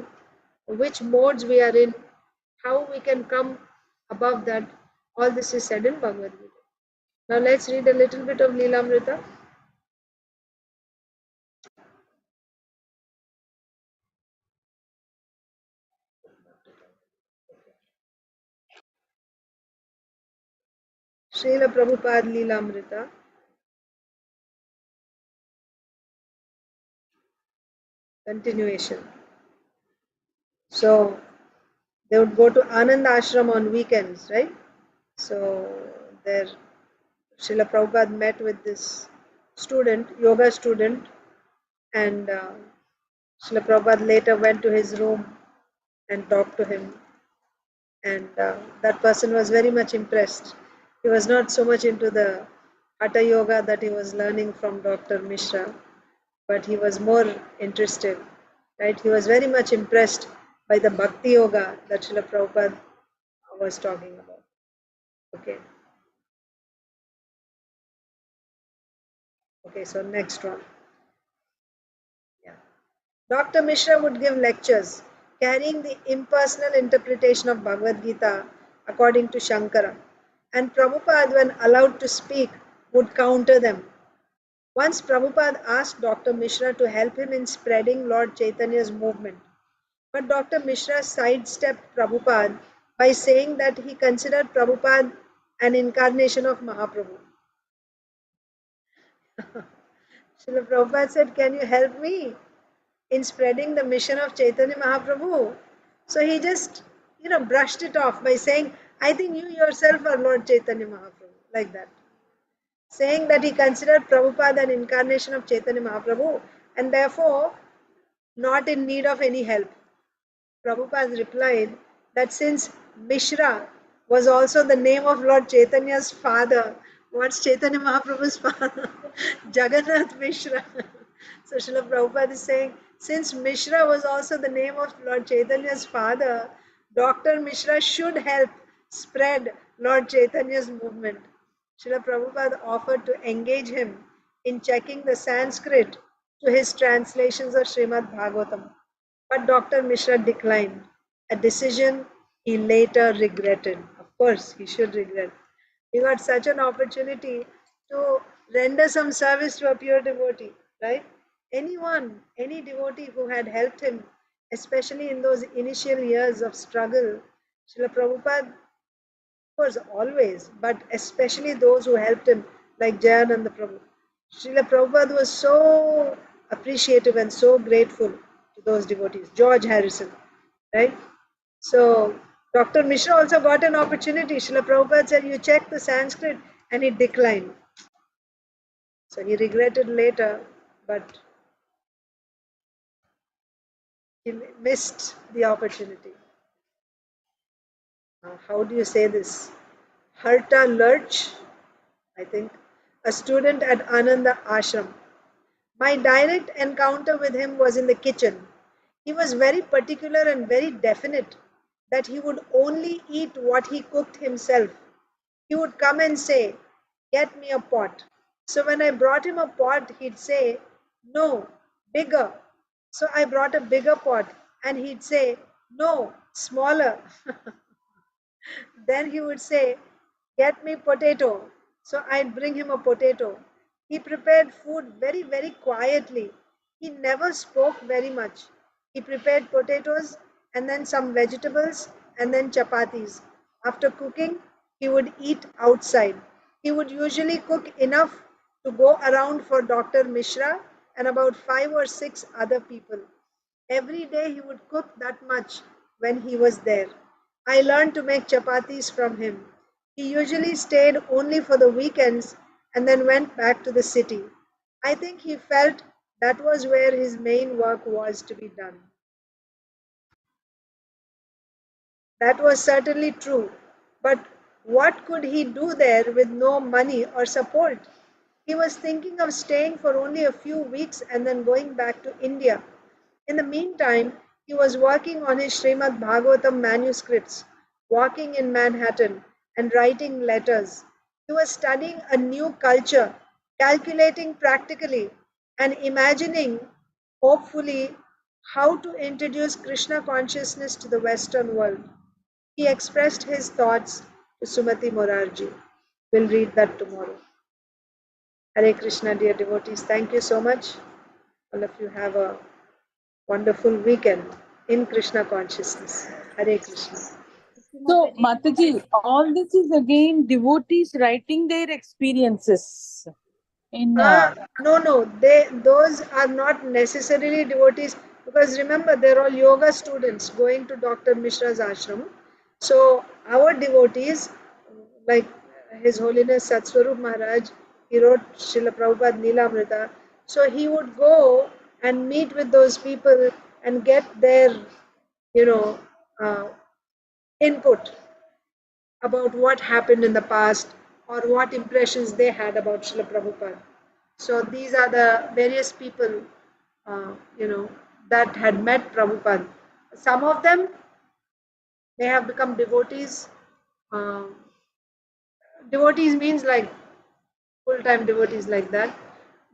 which modes we are in, how we can come above that. All this is said in Bhagavad Gita. Now let's read a little bit of Leelamrita. Srila Prabhupada Leelamrita. Continuation. So they would go to Anand Ashram on weekends, right? So there Srila Prabhupada met with this student, yoga student, and Srila Prabhupada later went to his room and talked to him. And that person was very much impressed. He was not so much into the Hatha Yoga that he was learning from Dr. Mishra, but he was more interested, right? He was very much impressed by the Bhakti Yoga that Srila Prabhupada was talking about. Okay. Okay, so next one. Yeah. Dr. Mishra would give lectures carrying the impersonal interpretation of Bhagavad Gita according to Shankara. And Prabhupada, when allowed to speak, would counter them. Once Prabhupada asked Dr. Mishra to help him in spreading Lord Chaitanya's movement. But Dr. Mishra sidestepped Prabhupada by saying that he considered Prabhupada an incarnation of Mahaprabhu. Srila Prabhupada said, can you help me in spreading the mission of Chaitanya Mahaprabhu? So he just, brushed it off by saying, I think you yourself are Lord Chaitanya Mahaprabhu, like that. Saying that he considered Prabhupada an incarnation of Chaitanya Mahaprabhu and therefore not in need of any help. Prabhupada replied that since Mishra was also the name of Lord Chaitanya's father, what's Chaitanya Mahaprabhu's father? Jagannath Mishra. So Srila Prabhupada is saying, since Mishra was also the name of Lord Chaitanya's father, Dr. Mishra should help spread Lord Chaitanya's movement. Srila Prabhupada offered to engage him in checking the Sanskrit to his translations of Srimad Bhagavatam. But Dr. Mishra declined, a decision he later regretted. Of course, he should regret. He got such an opportunity to render some service to a pure devotee, right? Anyone, any devotee who had helped him, especially in those initial years of struggle, Srila Prabhupada, of course, always, but especially those who helped him, like Jayananda Prabhu. Srila Prabhupada was so appreciative and so grateful to those devotees. George Harrison, right? So Dr. Mishra also got an opportunity. Srila Prabhupada said, you check the Sanskrit, and he declined. So he regretted later, but he missed the opportunity. How do you say this? Harta Lurch, I think, a student at Ananda Ashram. My direct encounter with him was in the kitchen. He was very particular and very definite that he would only eat what he cooked himself. He would come and say, get me a pot. So when I brought him a pot, he'd say, no, bigger. So I brought a bigger pot, and he'd say, no, smaller. Then he would say, get me potato. So I'd bring him a potato. He prepared food very, very quietly. He never spoke very much. He prepared potatoes and then some vegetables and then chapatis. After cooking, he would eat outside. He would usually cook enough to go around for Dr. Mishra and about 5 or 6 other people. Every day he would cook that much when he was there. I learned to make chapatis from him. He usually stayed only for the weekends and then went back to the city. I think he felt that was where his main work was to be done. That was certainly true. But what could he do there with no money or support? He was thinking of staying for only a few weeks and then going back to India. In the meantime, he was working on his Srimad Bhagavatam manuscripts, walking in Manhattan, and writing letters. He was studying a new culture, calculating practically, and imagining, hopefully, how to introduce Krishna consciousness to the Western world. He expressed his thoughts to Sumati Morarji. We'll read that tomorrow. Hare Krishna, dear devotees. Thank you so much. All of you have a wonderful weekend in Krishna consciousness. Hare Krishna. So, Mataji, all this is again devotees writing their experiences in. No, those are not necessarily devotees, because remember they're all yoga students going to Dr. Mishra's ashram. So our devotees, like His Holiness Satswarup Maharaj, he wrote Srila Prabhupada Neelamrita. So he would go and meet with those people and get their, uh, input about what happened in the past or what impressions they had about Srila Prabhupada. So these are the various people, uh, that had met Prabhupada. Some of them may have become devotees. Um, Devotees means like full-time devotees like that.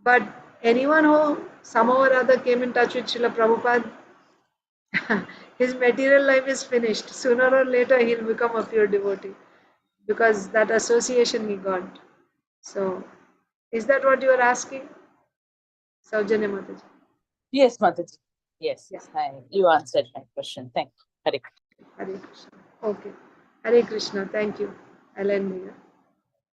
But anyone who somehow or other came in touch with Srila Prabhupada, his material life is finished. Sooner or later, he'll become a pure devotee because that association he got. So, is that what you are asking? Saujanya Mataji. Yes, Mataji. Yes, Yeah. you answered my question. Thank you. Hare Krishna. Hare Krishna. Okay. Hare Krishna. Thank you. I'll end here.